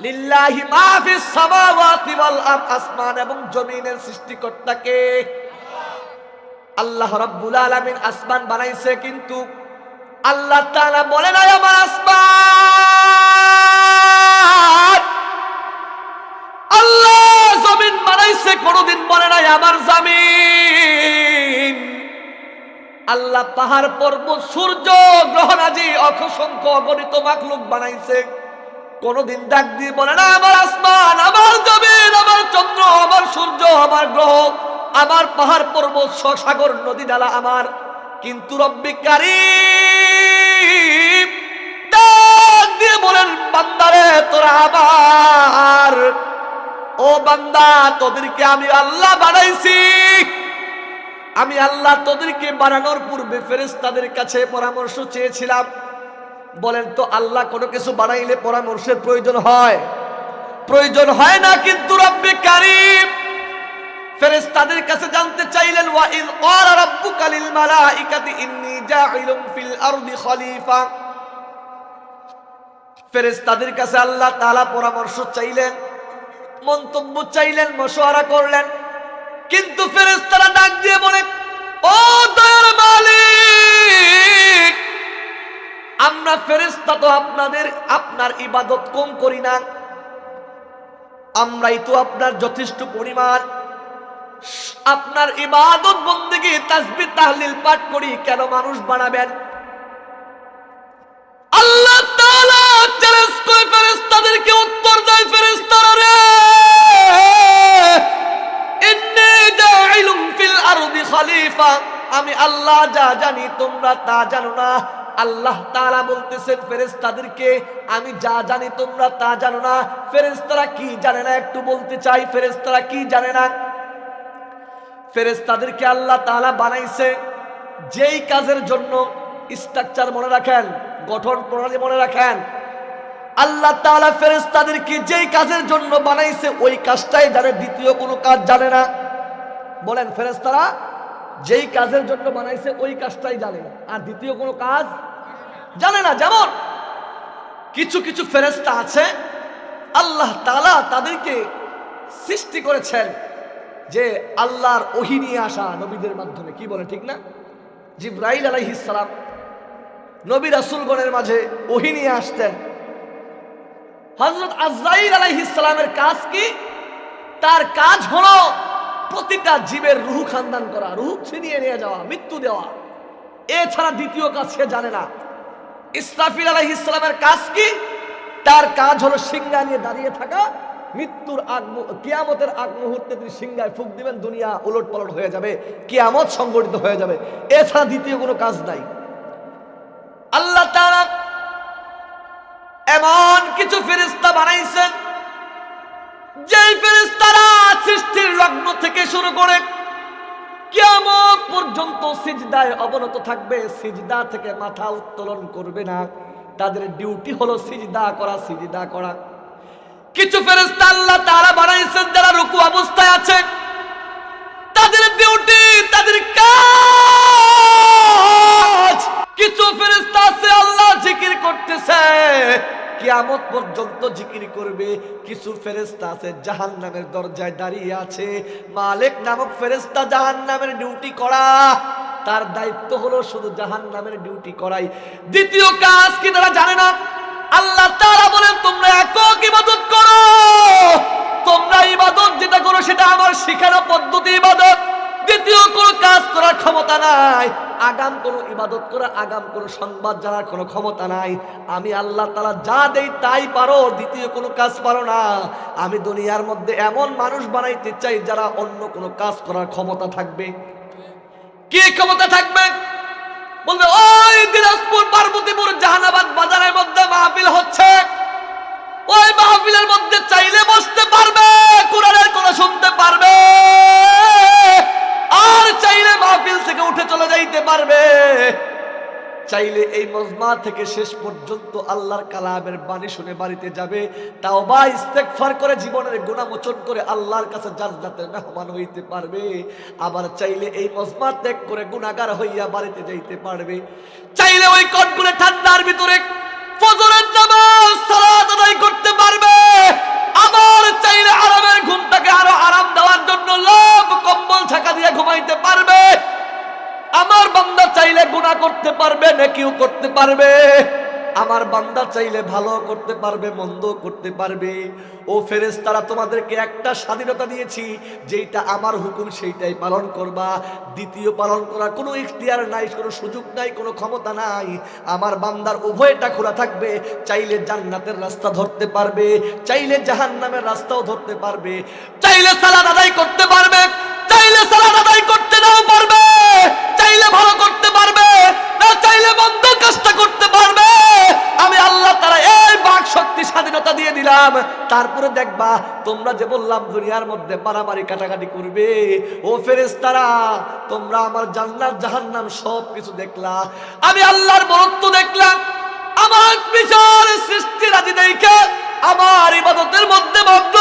লিল্লাহি মা ফিস সামাওয়াতি ওয়াল আরদ। আসমান এবং জমিনের সৃষ্টিকর্তা কে? আল্লাহ রাব্বুল আলামিন আসমান বানাইছে, কিন্তু আল্লাহ তাআলা বলে না আমার আসমান। আল্লাহ জমিন বানাইছে, কোনদিন বলে নাই আমার জমিন। আল্লাহ পাহাড় পর্বত সূর্য গ্রহরাজি অসংখ্য অগণিত মাখলুক বানাইছে, কোনদিন ডাক দিয়ে বলে না আমার আসমান, আমার জমিন, আমার চন্দ্র, আমার সূর্য, আমার গ্রহ, আমার পাহাড় পর্বত, সাগর, নদী নালা আমার। কিন্তু রব্বি কারীম ডাক দিয়ে বলেন বান্দারে তোরা আমার। ও বান্দা, তোদেরকে আমি আল্লাহ বানাইছি। আমি আল্লাহ তোদেরকে বানানোর পূর্বে ফেরেশতাদের কাছে পরামর্শ চেয়েছিলাম। বলেন তো আল্লাহ কোনো কিছু বানাইলে পরামর্শের প্রয়োজন হয়? প্রয়োজন হয় না। কিন্তু রব্বে কারীম ফেরেশতাদের কাছে জানতে চাইলেন, ওয়া ইয ক্বালা রাব্বুকা লিল মালাইকাতি ইন্নী জাইলুন ফিল আরদি খলিফা। ফেরেশতাদের কাছে আল্লাহ তাআলা পরামর্শ চাইলেন, মন্তব্য চাইলেন, মশওয়ারা করলেন। কিন্তু ফেরেশতারা ডাক দিয়ে বলে, ও দয়ার মালিক, আমরা ফেরেশতা তো আপনার ইবাদত কম করি না। আমরাই তো আপনার যথেষ্ট পরিমাণ আপনার ইবাদত বন্দেগী তাসবিহ তাহলিল পাঠ করি, কেন মানুষ বানাবেন? আল্লাহ তাআলা চ্যালেঞ্জ করে ফেরেশতাদেরকে উত্তর দেয়, ফেরেশতারা রে, ইন্নী জাইলুন ফিল আরদি খলিফা। আমি আল্লাহ যা জানি তোমরা তা জানো না। আল্লাহ তাআলা বলতেছেন ফেরেশতাদেরকে, আমি যা জানি তোমরা তা জানো না। ফেরেশতারা কি জানে না একটু বলতে চাই, ফেরেশতারা কি জানে না? ফেরেশতাদেরকে আল্লাহ তাআলা বানাইছে যেই কাজের জন্য। স্ট্রাকচার মনে রাখেন, গঠন প্রণালী মনে রাখেন। আল্লাহ তাআলা ফেরেশতাদেরকে যেই কাজের জন্য বানাইছে ওই কাজটাই জানে, দ্বিতীয় কোনো কাজ জানে না। বলেন, ফেরেশতারা যেই কাজের জন্য বানাইছে ওই কাজটাই জানে, আর দ্বিতীয় কোনো কাজ জানে না। যেমন কিছু কিছু ফেরেশতা আছে আল্লাহ তাআলা তাদেরকে সৃষ্টি করেছেন যে আল্লাহর ওহী নিয়ে আসা নবীদের মাধ্যমে। কি বলে, ঠিক না? জিবরাইল আলাইহিস সালাম নবী রাসূলগণের মাঝে ওহী নিয়ে আসতেন। হযরত আজরাইল আলাইহিস সালামের কাজ কি? তার কাজ হলো প্রতিটা জীবের রূহ খানদান করা, রূহ ছিনিয়ে নিয়ে যাওয়া, মৃত্যু দেওয়া। এছাড়া দ্বিতীয় কাজ সে জানে না। ইসরাফিল আলাইহিস সালামের কাজ কি? তার কাজ হলো সিংহা নিয়ে দাঁড়িয়ে থাকা। মৃত্যুর কিয়ামতের আগ মুহূর্তে তিনি সিংহায় ফুঁক দিবেন, দুনিয়া উলটপালট হয়ে যাবে, কিয়ামত সংঘটিত হয়ে যাবে। এছাড়া দ্বিতীয় কোনো কাজ নাই। আল্লাহ তাআলা এমন কিছু ফেরেশতা বানাইছেন যেই ফেরেশতারা সৃষ্টির লগ্ন থেকে শুরু করে কিয়ামত পর্যন্ত সিজদায় অবনত থাকবে, সিজদা থেকে মাথা উত্তোলন করবে না। তাদের ডিউটি হলো সিজদা করা, সিজদা করা। কিছু ফেরেশতা আল্লাহ তাআলা বানাইছেন যারা রুকু অবস্থায় আছে, তাদের ডিউটি, তাদের কাজ। কিছু ফেরেশতা আছে আল্লাহ জিকির করতেছে, কিয়ামত পর্যন্ত জিকির করবে। কিছু ফেরেশতা আছে জাহান্নামের দরজায় দাঁড়িয়ে আছে, মালিক নামক ফেরেশতা জাহান্নামের ডিউটি করা। তার দায়িত্ব হলো শুধু জাহান্নামের ডিউটি করাই। দ্বিতীয় কাজ কি তারা জানে না। আল্লাহ তাআলা বলেন, তোমরা একক ইবাদত করো। তোমরা ইবাদত যেটা করো সেটা আমার শিখানো পদ্ধতি ইবাদত। দ্বিতীয় কোনো কাজ করার ক্ষমতা নাই, আগাম কোনো ইবাদত করার, আগাম কোনো সংবাদ জানার কোনো ক্ষমতা নাই। আমি আল্লাহ তাআলা যা দেই তাই পারো, দ্বিতীয় কোনো কাজ পারো না। আমি দুনিয়ার মধ্যে এমন মানুষ বানাইতে চাই যারা অন্য কোনো কাজ করার ক্ষমতা থাকবে। কি ক্ষমতা থাকবে? বলবে, ওই দিনাজপুর, পার্বতীপুর, জাহানাবাদ বাজারের মধ্যে মাহফিল হচ্ছে, ওই মাহফিলের মধ্যে চাইলে বসতে পারবে, কোরআনের কথা শুনতে পারবে, আর চাইলে মাহফিল থেকে উঠে চলে যাইতে পারবে। চাইলে এই মজমা থেকে শেষ পর্যন্ত আল্লাহর কালামের বাণী শুনে বাড়িতে যাবে, তাওবা ইস্তেগফার করে জীবনের গুনাহ মোচন করে আল্লাহর কাছে জান্নাতের মেহমান হইতে পারবে। আবার চাইলে এই মজমা ত্যাগ করে গুনাহগার হইয়া বাড়িতে যাইতে পারবে। চাইলে ওই কটগুলো ঠান্ডার ভিতরে ফজরের নামাজ সালাত আদায় করতে পারবে। আবার চাইলে আরামের ঘুমটাকে আরো আরাম দেওয়ার জন্য লোভ কম্বল ঢাকা দিয়ে ঘুমাইতে পারবে। আমার বান্দা চাইলে গুনাহ করতে পারবে, নেকিও করতে পারবে। আমার বান্দা চাইলে ভালো করতে পারবে, মন্দ করতে পারবে। ও ফেরেশতারা, তোমাদেরকে একটা স্বাধীনতা দিয়েছি, যেইটা আমার হুকুম সেইটাই পালন করবা। দ্বিতীয় পালন করার কোনো ইখতিয়ার নাই, কোনো সুযোগ নাই, কোনো ক্ষমতা নাই। আমার বান্দার উভয়টা খোলা থাকবে। চাইলে জান্নাতের রাস্তা ধরতে পারবে, চাইলে জাহান্নামের রাস্তাও ধরতে পারবে। চাইলে সালাত আদায় করতে পারবে, চাইলে সালাত আদায় করতে নাও পারবে। চাইলে ভালো করতে পারবে, না চাইলে মন্দ কাজটা করতে পারবে। আমি আল্লাহ তাআলা এই বাক শক্তি স্বাধীনতা দিয়ে দিলাম। তারপরে দেখবা, তোমরা যে বললাম দুনিয়ার মধ্যে মারামারি কাটাকাটি করবে, ও ফেরেশতারা, তোমরা আমার জান্নাত জাহান্নাম সব কিছু দেখলা। আমি আল্লাহর বরত্ব দেখলাম। আমার বিশাল সৃষ্টি রাজি দেখে আমার ইবাদতের মধ্যে মগ্ন।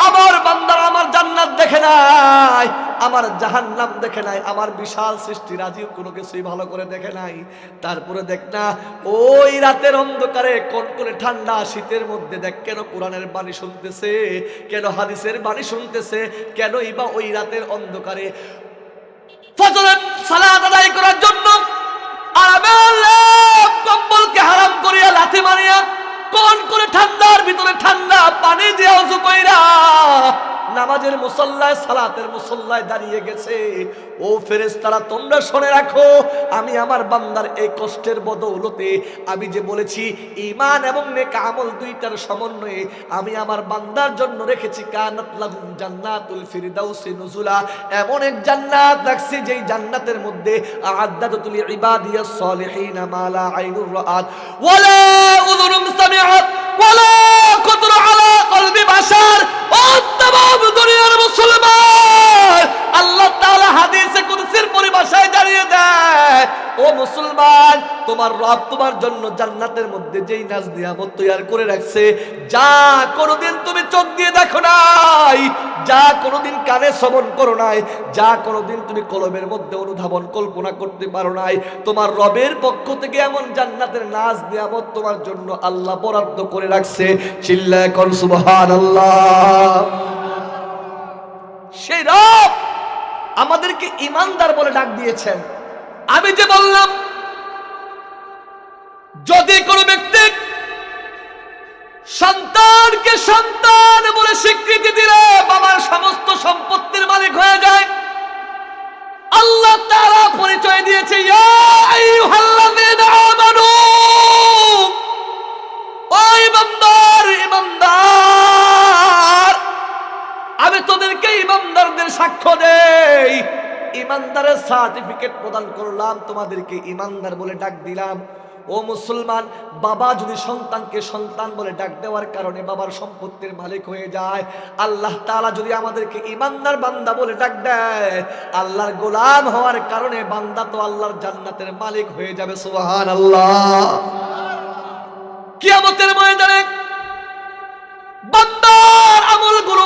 আমার বান্দারা আমার জান্নাত দেখে নাই, আমার জাহান্নাম দেখে নাই, আমার বিশাল সৃষ্টি রাজিও কোনো কিছুই ভালো করে দেখে নাই। তারপরে দেখ না, ওই রাতের অন্ধকারে কনকনে ঠান্ডা শীতের মধ্যে দেখ কেন কোরআনের বাণী শুনতেছে, কেন হাদিসের বাণী শুনতেছে, কেনই বা ওই রাতের অন্ধকারে ফজরের সালাত আদায় করার জন্য কম্বলকে হারাম করিয়া লাথি মারিয়া কোন করে ঠান্ডার ভিতরে ঠান্ডা পানি দিয়ে ওযু কইরা নামাজের মুসল্লায়, সালাতের মুসল্লায় দাঁড়িয়ে গেছে। ও ফেরেশতারা, তোমরা শুনে রাখো, আমি আমার বান্দার এই কষ্টের বদৌলতে, আমি যে বলেছি ঈমান এবং নেক আমল দুইটার সমন্বয়ে আমি আমার বান্দার জন্য রেখেছি কানাত লাহুম জান্নাতুল ফিরদাউসি নুজুলা, এমন এক জান্নাত রাখছি যেই জান্নাতের মধ্যে আ'আদ্দাতু লিইবাদিয়াস সালিহিন মা লা আইনুর রাআত ওয়ালা উযুনুন সামিআত ওয়ালা খাতারা আলা কলবি বাশার। ও তামাম দুনিয়ার মুসলমান, আল্লাহ তাআলা হাদিসে কুদসির পরিভাষায় জানিয়ে দেয়, ও মুসলমান, তোমার রব তোমার জন্য জান্নাতের মধ্যে যেই নাজ নিয়ামত তৈরি করে রাখছে, যা কোনোদিন তুমি চোখ দিয়ে দেখো নাই, যা কোনোদিন কানে শ্রবণ করো নাই, যা কোনোদিন তুমি কলবের মধ্যে অনুধাবন কল্পনা করতে পারো নাই, তোমার রবের পক্ষ থেকে এমন জান্নাতের নাজ নিয়ামত তোমার জন্য আল্লাহ বরাদ্দ করে রাখছে। চিল্লায়ে কোন সুবহানাল্লাহ। সেই রব আমাদেরকে ঈমানদার বলে ডাক দিয়েছেন। আমি যে বললাম, যদি কোনো ব্যক্তি সন্তানকে সন্তান বলে স্বীকৃতি দিলে বাবার সমস্ত সম্পত্তির মালিক হয়ে যায়। আল্লাহ তাআলা পরিচয় দিয়েছে, ইয়া আইয়ুহাল্লাযীনা আমানু, ও ঈমানদার, ঈমানদার, আমি তোদেরকে ঈমানদারদের সাক্ষ্য দেই, ঈমানদারের সার্টিফিকেট প্রদান করলাম, তোমাদেরকে ঈমানদার বলে ডাক দিলাম। ও মুসলমান, বাবা যদি সন্তানকে সন্তান বলে ডাক দেওয়ার কারণে বাবার সম্পত্তির মালিক হয়ে যায়, আল্লাহ তাআলা যদি আমাদেরকে ঈমানদার বান্দা বলে ডাক দেয়, আল্লাহর গোলাম হওয়ার কারণে বান্দা তো আল্লাহর জান্নাতের মালিক হয়ে যাবে। সুবহানাল্লাহ। কিয়ামতের ময়দানে বান্দার আমলগুলো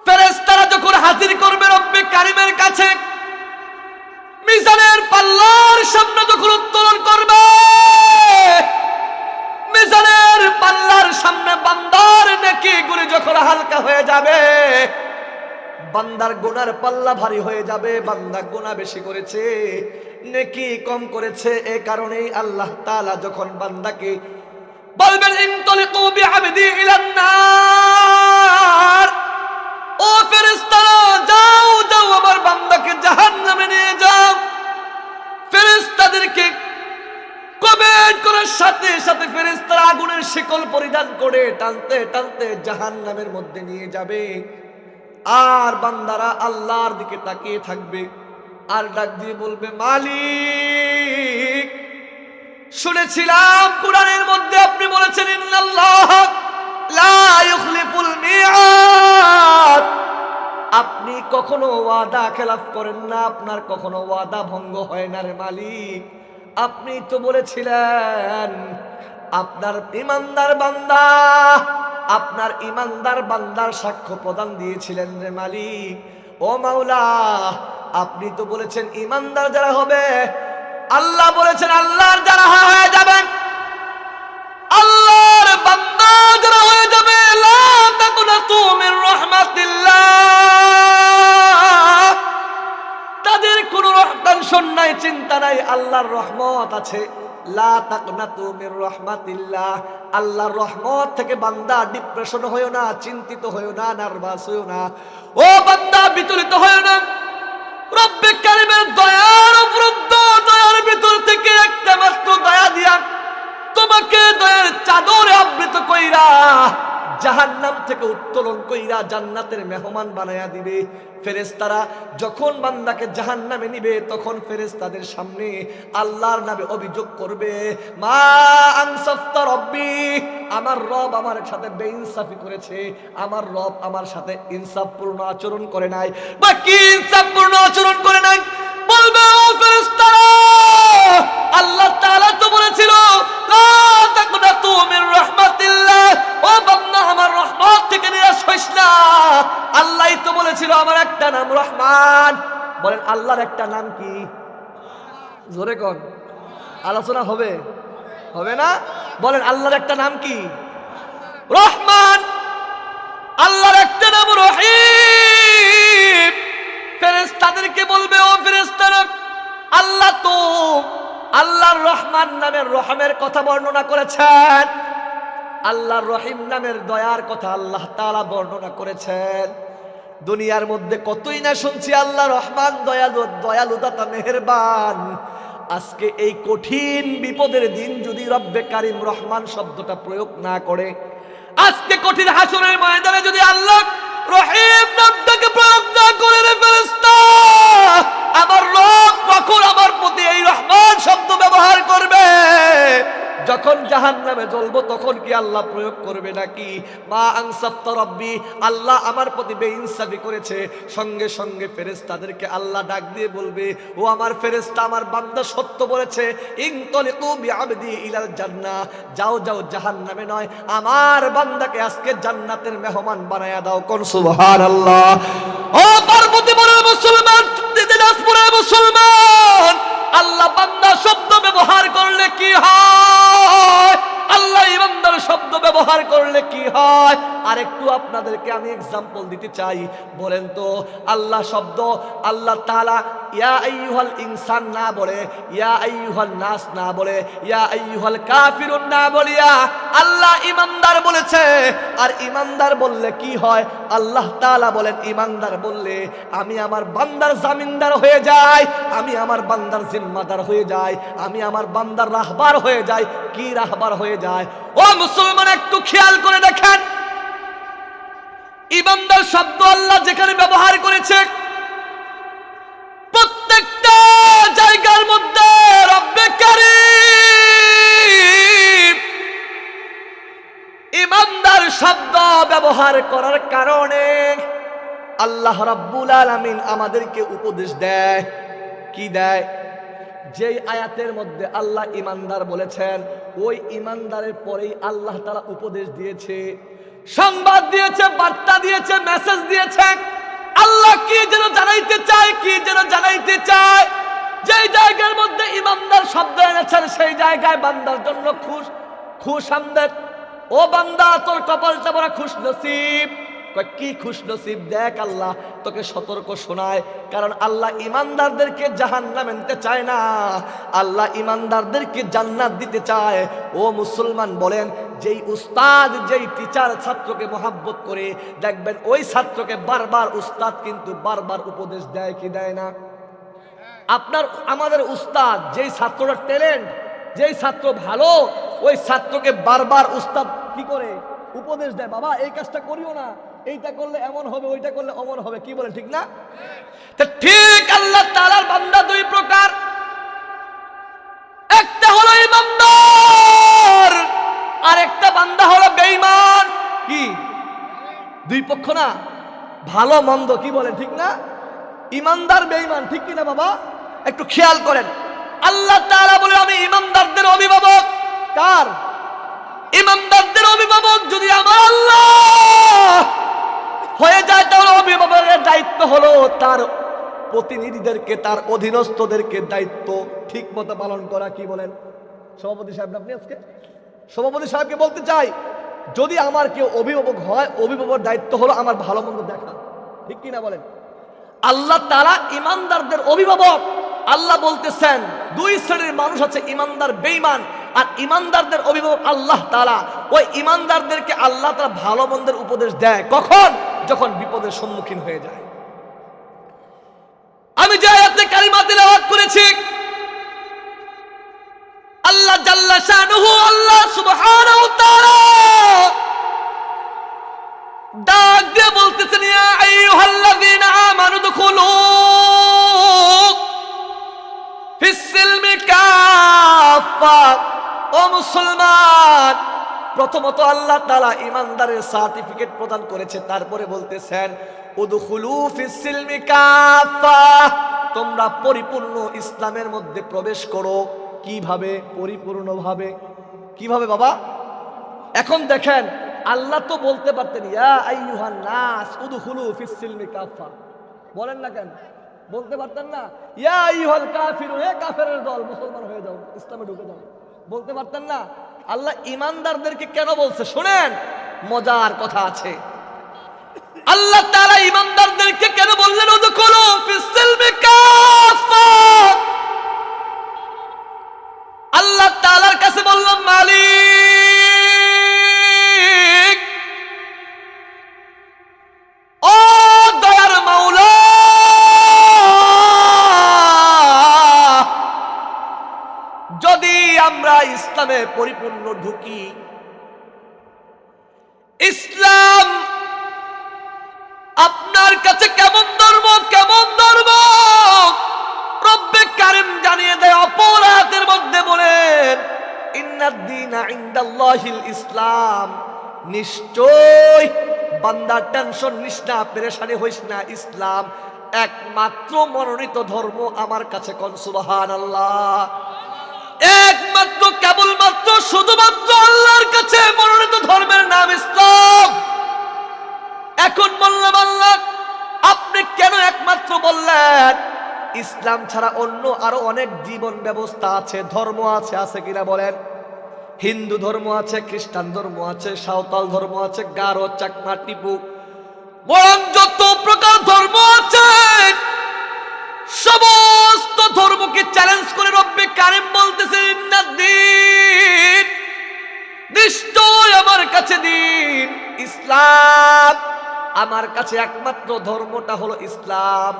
ফেরেশতারা যখন হাজির করবে রব্বে কারীমের কাছে, মিজানের পাল্লার সামনে যখন উত্তোলন করবে, মিজানের পাল্লার সামনে বান্দার নেকিগুলি যখন হালকা হয়ে যাবে, বান্দার গুনার পাল্লা ভারী হয়ে যাবে। বান্দা গুনাহ বেশি করেছে, নেকি কম করেছে, এই কারণেই আল্লাহ তাআলা যখন বান্দাকে বলবেন ইনতালিকু বিআবদি ইলান নার, ও ফেরেশতারা, যাও যাও আমার বান্দাকে জাহান্নামে নিয়ে যাও। ফেরেশতাদেরকে কমেন্ট করার সাথে সাথে ফেরেশতারা আগুনের শিকল পরিধান করে টানতে টানতে জাহান্নামের মধ্যে নিয়ে যাবে। আর বান্দারা আল্লাহর দিকে তাকিয়ে থাকবে, আর ডাক দিয়ে বলবে, মালিক, শুনেছিলাম কোরআনের মধ্যে আপনি বলেছেন ইন্নাল্লাহ লা ইখলিফুল মিআদ, আপনি কখনো ওয়াদা খেলাফ করেন না, আপনার কখনো ওয়াদা ভঙ্গ হয় না রে মালিক। আপনি তো বলেছিলেন আপনার ঈমানদার বান্দা, আপনার ঈমানদার বান্দার সাক্ষ্য প্রদান দিয়েছিলেন রে মালিক। ও মাওলা, আপনি তো বলেছেন ঈমানদার যারা হবে, আল্লাহ বলেছেন আল্লাহর যারা হয়ে যাবেন, আল্লাহর বান্দা যারা হয়ে যাবে, লা তাকুনাতু মির রাহমাতিল্লাহ, তাদের কোনো টেনশন নাই, চিন্তা নাই, আল্লাহর রহমত আছে, লা তাকনাতু মির রাহমাতিল্লাহ, আল্লাহর রহমত থেকে বান্দা ডিপ্রেশন হয়ো না, চিন্তিত হয়ো না, নার্ভাস হয়ো না, ও বান্দা বিচলিত হয়ো না। রব্বে কারীমের দয়ার অবরুদ্ধ দয়ার ভিতর থেকে একটা মাত্র দয়া দিয়া তোমাকে দয়ার চাদরে আবৃত কইরা জাহান্নাম থেকে উত্তোলন কইরা জান্নাতের মেহমান বানায়া দিবে। ফেরেশতারা যখন বান্দাকে জাহান্নামে নিবে তখন ফেরেশতাদের সামনে আল্লাহর নামে অভিযোগ করবে, মা আনসাফতা রব্বি, আমার রব আমার সাথে বেইনসাফি করেছে, আমার রব আমার সাথে ইনসাফপূর্ণ আচরণ করে নাই, বা কি ইনসাফপূর্ণ আচরণ করে নাই। বলবে, ও ফেরেশতারা, আল্লাহ তাআলা তো বলেছিল লা তাকনাতু মির রাহমাতিল্লাহ, ও বান্দা আমার রহমত থেকে নিরাশ হইস না। আল্লাহই তো বলেছিল আমার একটা নাম রহমান। বলেন আল্লাহর একটা নাম কি? জোরে কোন, আলোচনা হবে হবে না? বলেন আল্লাহর একটা নাম কি? রহমান। আল্লাহর একটা নাম রহিম। ফেরেশতাদেরকে বলবে, ও ফেরেশতারা, আল্লাহ তো আল্লাহর রহমান নামের রহমের কথা বর্ণনা করেছেন, আল্লাহর রহিম নামের দয়ার কথা আল্লাহ তাআলা বর্ণনা করেছেন। দুনিয়ার মধ্যে কতই না শুনছি আল্লাহ রহমান, দয়ালু, দয়ালু দাতা, মেহেরবান। আজকে এই কঠিন বিপদের দিন যদি রব্বে কারীম রহমান শব্দটা প্রয়োগ না করে, আজকে কঠিন হাসরের ময়দানে যদি আল্লাহ রহিম নামটাকে প্রয়োগ না করে, রে ফেরেশতা, আমার রব কখন আমার প্রতি এই রহমান শব্দ ব্যবহার করবে? যখন জাহান্নামে জ্বলবো তখন কি আল্লাহ প্রয়োগ করবে নাকি? মা আনসাফতা রব্বি, আল্লাহ আমার প্রতি বেইনসাফি করেছে। সঙ্গে সঙ্গে ফেরেশতাদেরকে আল্লাহ ডাক দিয়ে বলবে, ও আমার ফেরেশতা, আমার বান্দা সত্য বলেছে, ইনতলিকু বিআবদি ইলাল জান্নাহ, যাও যাও জাহান্নামে নয়, আমার বান্দাকে আজকে জান্নাতের মেহমান বানায়া দাও। কোন সুবহানাল্লাহ। ও পার্বতীপুরের মুসলমান, দিনাজপুরের মুসলমান, আল্লাহ বান্দা শব্দ ব্যবহার করলে কি হয়, আল্লাহ ইমানদার শব্দ ব্যবহার করলে কি হয়? আরেকটু আপনাদেরকে আমি এক্সাম্পল দিতে চাই। বলেন তো, আল্লাহ শব্দ আল্লাহ তাআলা ইয়া আইয়ুহাল ইনসান না বলে, ইয়া আইয়ুহান নাস না বলে, ইয়া আইয়ুহাল কাফিরুন না বলিয়া আল্লাহ ইমানদার বলেছে। আর ইমানদার বললে কি হয়? আল্লাহ তাআলা বলেন, ইমানদার বললে আমি আমার বান্দার জামিনদার হয়ে যাই, আমি আমার বান্দার জিম্মাদার হয়ে যাই, আমি আমার বান্দার রাহবার হয়ে যাই। কি রাহবার হয়ে যায়? ও মুসলমান, একটু খেয়াল করে দেখেন, ইমানদার শব্দ আল্লাহ যেখানে ব্যবহার করেছে প্রত্যেকটা জায়গার মধ্যে রব্বে কারীম ইমানদার শব্দ ব্যবহার করার কারণে আল্লাহ রাব্বুল আলামিন আমাদেরকে উপদেশ দেয়। কি দেয়? যেই আয়াতের মধ্যে আল্লাহ ইমানদার বলেছেন, ওই ইমানদারের পরেই আল্লাহ তাআলা উপদেশ দিয়েছে, সংবাদ দিয়েছে, বার্তা দিয়েছে, মেসেজ দিয়েছে। আল্লাহ কি যেন জানাইতে চায়, কি যেন জানাইতে চায়। যেই জায়গার মধ্যে ইমানদার শব্দ এনেছেন সেই জায়গায় বান্দার জন্য খুশামদেদ। ও বান্দা, তোর কপালটা বড় খুশ নসিব। কি খুশ নসিব? দেখ, আল্লাহ তোকে সতর্ক শোনায়। কারণ আল্লাহ ইমানদারদেরকে জাহান্নামে নিতে চায় না, আল্লাহ ইমানদারদেরকে জান্নাত দিতে চায়। ও মুসলমান, বলেন, যেই উস্তাদ, যেই টিচার ছাত্রকে মহাব্বত করে, দেখবেন ওই ছাত্রকে বারবার উস্তাদ কিন্তু বারবার উপদেশ দেয় কি দেয় না? আমাদের উস্তাদ, যেই ছাত্রটা ট্যালেন্ট, যেই ছাত্র ভালো, ওই ছাত্রকে বারবার উস্তাদ কি করে? উপদেশ দেয়, বাবা এই কাজটা করিও না, এইটা করলে এমন হবে, ওইটা করলে অমন হবে। কি বলে, ঠিক না? ঠিক আল্লাহ তাআলার বান্দা দুই প্রকার, একটা হলো ইমানদার, আর একটা বান্দা হলো বেঈমান। কি? দুই পক্ষ না, ভালো মন্দ। কি বলেন, ঠিক না? ইমানদার বেঈমান, ঠিক কি না বাবা? একটু খেয়াল করেন, আল্লাহ তাআলা বলে আমি ইমানদারদের অভিভাবক। কার? ইমানদারদের অভিভাবক যদি আমার আল্লাহ হয়ে যায়, তাহলে অভিভাবকের দায়িত্ব হলো তার প্রতিনিধিদেরকে, তার অধীনস্থদেরকে দায়িত্ব ঠিক মতো পালন করা। কি বলেন সভাপতি সাহেব? আপনি আজকে সভাপতি সাহেবকে বলতে চাই, যদি আমার কেউ অভিভাবক হয়, অভিভাবকের দায়িত্ব হলো আমার ভালো মন্দ দেখা। ঠিক কিনা বলেন? আল্লাহ তাআলা ইমানদারদের অভিভাবক, আল্লাহ বলতেছেন দুই শ্রেণীর মানুষ আছে, ইমানদার বেঈমান। আর ইমানদারদের অভিভাবক আল্লাহ তাআলা। ওই ইমানদারদেরকে আল্লাহ তাআলা ভালো মন্দের উপদেশ দেয় কখন? যখন বিপদের সম্মুখীন হয়ে যায়। আমি যে আয়াতে কারিমা তিলাওয়াত করেছি, আল্লাহ জাল্লা শানুহু, আল্লাহ সুবহানাহু ওয়া তাআলা ডাক দিয়ে বলতেছেন, ইয়া আইয়ুহাল্লাযীনা আমানু দুখুলু ফিস সিলমি কাফা। ও মুসলমান, প্রথমত আল্লাহ তাআলা ঈমানদারের সার্টিফিকেট প্রদান করেছে, তারপরে বলতেছেন উদখুলু ফিস সিলমি কাফা, তোমরা পরিপূর্ণ ইসলামের মধ্যে প্রবেশ করো। কিভাবে? পরিপূর্ণভাবে। কিভাবে বাবা? এখন দেখেন, আল্লাহ তো বলতে পারতেন ইয়া আইয়ুহান নাস উদখুলু ফিস সিলমি কাফা, বলেন না কেন? বলতে পারতেন না ইয়া আইয়ুহাল কাফিরুন, হে কাফেরের দল মুসলমান হয়ে যাও, ইসলামে ঢুকে যাও? বলতে পারতেন না? আল্লাহ ইমানদারদেরকে কেন বলছে? শুনেন, মজার কথা আছে। আল্লাহ তাআলা ইমানদারদেরকে কেন বললেন উদখুলু ফিস সিলমি কাফা? আল্লাহ তাআলার কাছে বললাম, মালিক, ও দয়ার মাওলা, যদি আমরা ইসলামে পরিপূর্ণ ঢুকি, ইসলাম আপনার কাছে কেমন ধর্ম, কেমন ধর্ম? রব্বে কারীম জানিয়ে দেয় অপরাধের মধ্যে, বলেন ইন্নাদ-দীনা ইনদাল্লাহিল ইসলাম, নিশ্চয় বান্দা টেনশন নিস না, পেরেশানি হইস না, ইসলাম একমাত্র মনোনীত ধর্ম আমার কাছে। কোন সুবহানাল্লাহ। একমাত্র, কেবলমাত্র, শুধুমাত্র আল্লাহর কাছে মনোনীত ধর্মের নাম ইসলাম। এখন বললাম, আল্লাহ আপনি কেন একমাত্র বললেন? ইসলাম ছাড়া অন্য আরো অনেক জীবন ব্যবস্থা আছে, ধর্ম আছে, আছে কিনা বলেন? হিন্দু ধর্ম আছে, খ্রিস্টান ধর্ম আছে, সাঁওতাল ধর্ম আছে, গারো, চাকমা, টিপু, বরং যত প্রকার ধর্ম আছে সমস্ত ধর্মকে চ্যালেঞ্জ করে রব্বে কারীম বলতেছে ইন্নাদ-দীন, নিশ্চয় আমার কাছে দিন ইসলাম, আমার কাছে একমাত্র ধর্মটা হলো ইসলাম।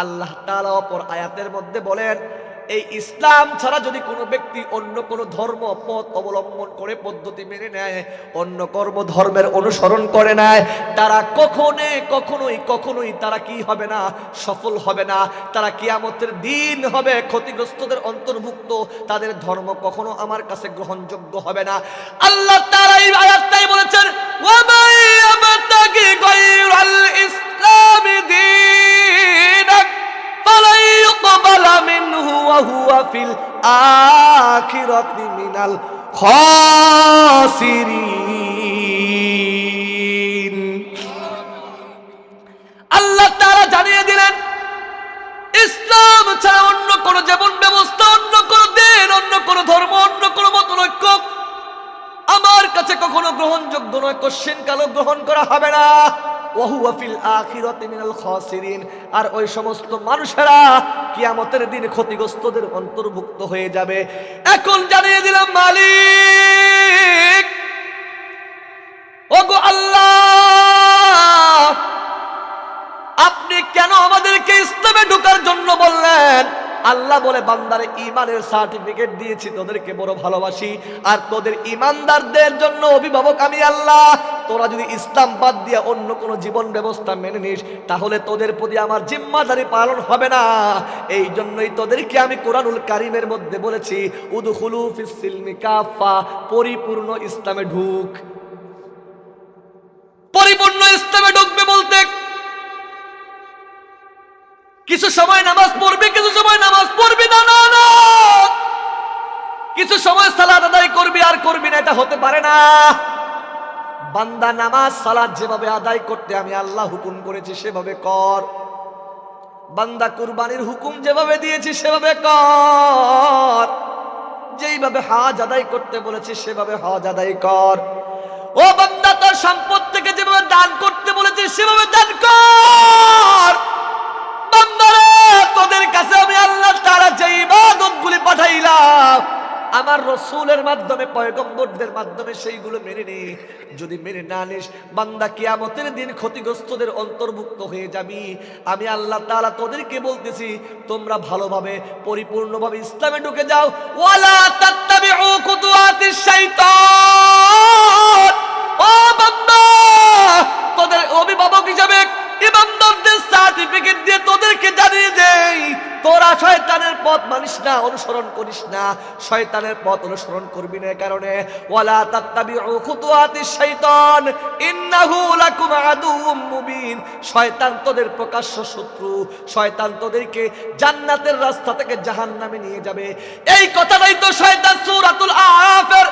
আল্লাহ তাআলা অপর আয়াতের মধ্যে বলেন, এই ইসলাম ছাড়া যদি কোনো ব্যক্তি অন্য কোনো ধর্ম পথ অবলম্বন করে, পদ্ধতি মেনে নেয়, অন্য কর্ম ধর্মের অনুসরণ করে নেয়, তারা কখনোই তারা কি হবে না? সফল হবে না। তারা কিয়ামতের দিন হবে ক্ষতিগ্রস্তদের অন্তর্ভুক্ত। তাদের ধর্ম কখনো আমার কাছে গ্রহণযোগ্য হবে না। আল্লাহ তাআলা এই আয়াতটাই বলেছেন, ওয়া মান ইয়াবতাগি গায়রাল ইসলামি দীনান ফালাই ইউকবালা মিনহু ওয়া হুয়া ফিল আখিরাতি মিনাল খাসিরিন। আল্লাহ তাআলা জানিয়ে দিলেন, ইসলাম ছাড়া অন্য কোন জীবন ব্যবস্থা, অন্য কোন দিন, অন্য কোন ধর্ম, অন্য কোন মতৈক্য আমার কাছে কখনো গ্রহণযোগ্য নয়, কোশ্চেন কালো গ্রহণ করা হবে না। ওয়া হুয়া ফিল আখিরাতি মিনাল খাসিরিন, আর ওই সমস্ত মানুষেরা কিয়ামতের দিন ক্ষতিগ্রস্তদের অন্তর্ভুক্ত হয়ে যাবে। এখন জানিয়ে দিলাম, মালিক, ওগো আল্লাহ, আপনি কেন আমাদেরকে ইসলামে ঢোকার জন্য বললেন? আল্লাহ বলে, বান্দারে ঈমানের সার্টিফিকেট দিয়েছি, তোদেরকে বড় ভালোবাসি, আর তোদের ঈমানদারদের জন্য অভিভাবক আমি আল্লাহ। তোরা যদি ইসলাম বাদ দিয়ে অন্য কোনো জীবন ব্যবস্থা মেনে নিস, তাহলে তোদের প্রতি আমার জিম্মাদারি পালন হবে না। এই জন্যই তোদেরকে আমি কোরআনুল কারীমের মধ্যে বলেছি, উদখুলু ফিস সিলমি কাফা, পরিপূর্ণ ইসলামে ঢুক। পরিপূর্ণ ইসলামে ঢুকবে বলতে কিছু সময় নামাজ পড়বি, কিছু সময় নামাজ পড়বি না, না না, কিছু সময় সালাত আদায় করবি আর করবি না, এটা হতে পারে না। বান্দা নামাজ সালাত যেভাবে আদায় করতে আমি আল্লাহ হুকুম করেছি সেভাবে কর। বান্দা কুরবানির হুকুম যেভাবে দিয়েছি সেভাবে কর। যেইভাবে হজ আদায় করতে বলেছি সেভাবে হজ আদায় কর। ও বান্দা, তোর সম্পদ থেকে যেভাবে দান করতে বলেছি সেভাবে দান কর। বান্দারে, তোদের কাছে আমি আল্লাহ তাআলা যে ইবাদতগুলি পাঠাইলাম আমার রাসূলের মাধ্যমে পয়গম্বরদের মাধ্যমে সেইগুলো মেনে নে। যদি মেনে না নিস বান্দা কিয়ামতের দিন ক্ষতিগ্রস্তদের অন্তর্ভুক্ত হয়ে যাবি। আমি আল্লাহ তাআলা তোদেরকে বলতেছি তোমরা ভালোভাবে পরিপূর্ণভাবে ইসলামে ঢুকে যাও। ওয়ালা তাত্তাবিউ খুতুওয়াতিশ শাইতান। ও বান্দা, তোদের অভিভাবক হিসাবে ইমানদারদের সার্টিফিকেট দিয়ে তোদেরকে জানিয়ে দেই তোরা শয়তানের পথ মানিস না, অনুসরণ করিস না, শয়তানের পথ অনুসরণ করবি না। কারণে ওয়ালা তাত্তাবিউ খুতুওয়াতিশ শাইতান ইন্নাহু লাকুম আদুউম মুবিন। শয়তান তোদের প্রকাশ্য শত্রু, শয়তান তোদেরকে জান্নাতের রাস্তা থেকে জাহান্নামে নিয়ে যাবে। এই কথাটাই তো শয়তান সূরাতুল আরাফের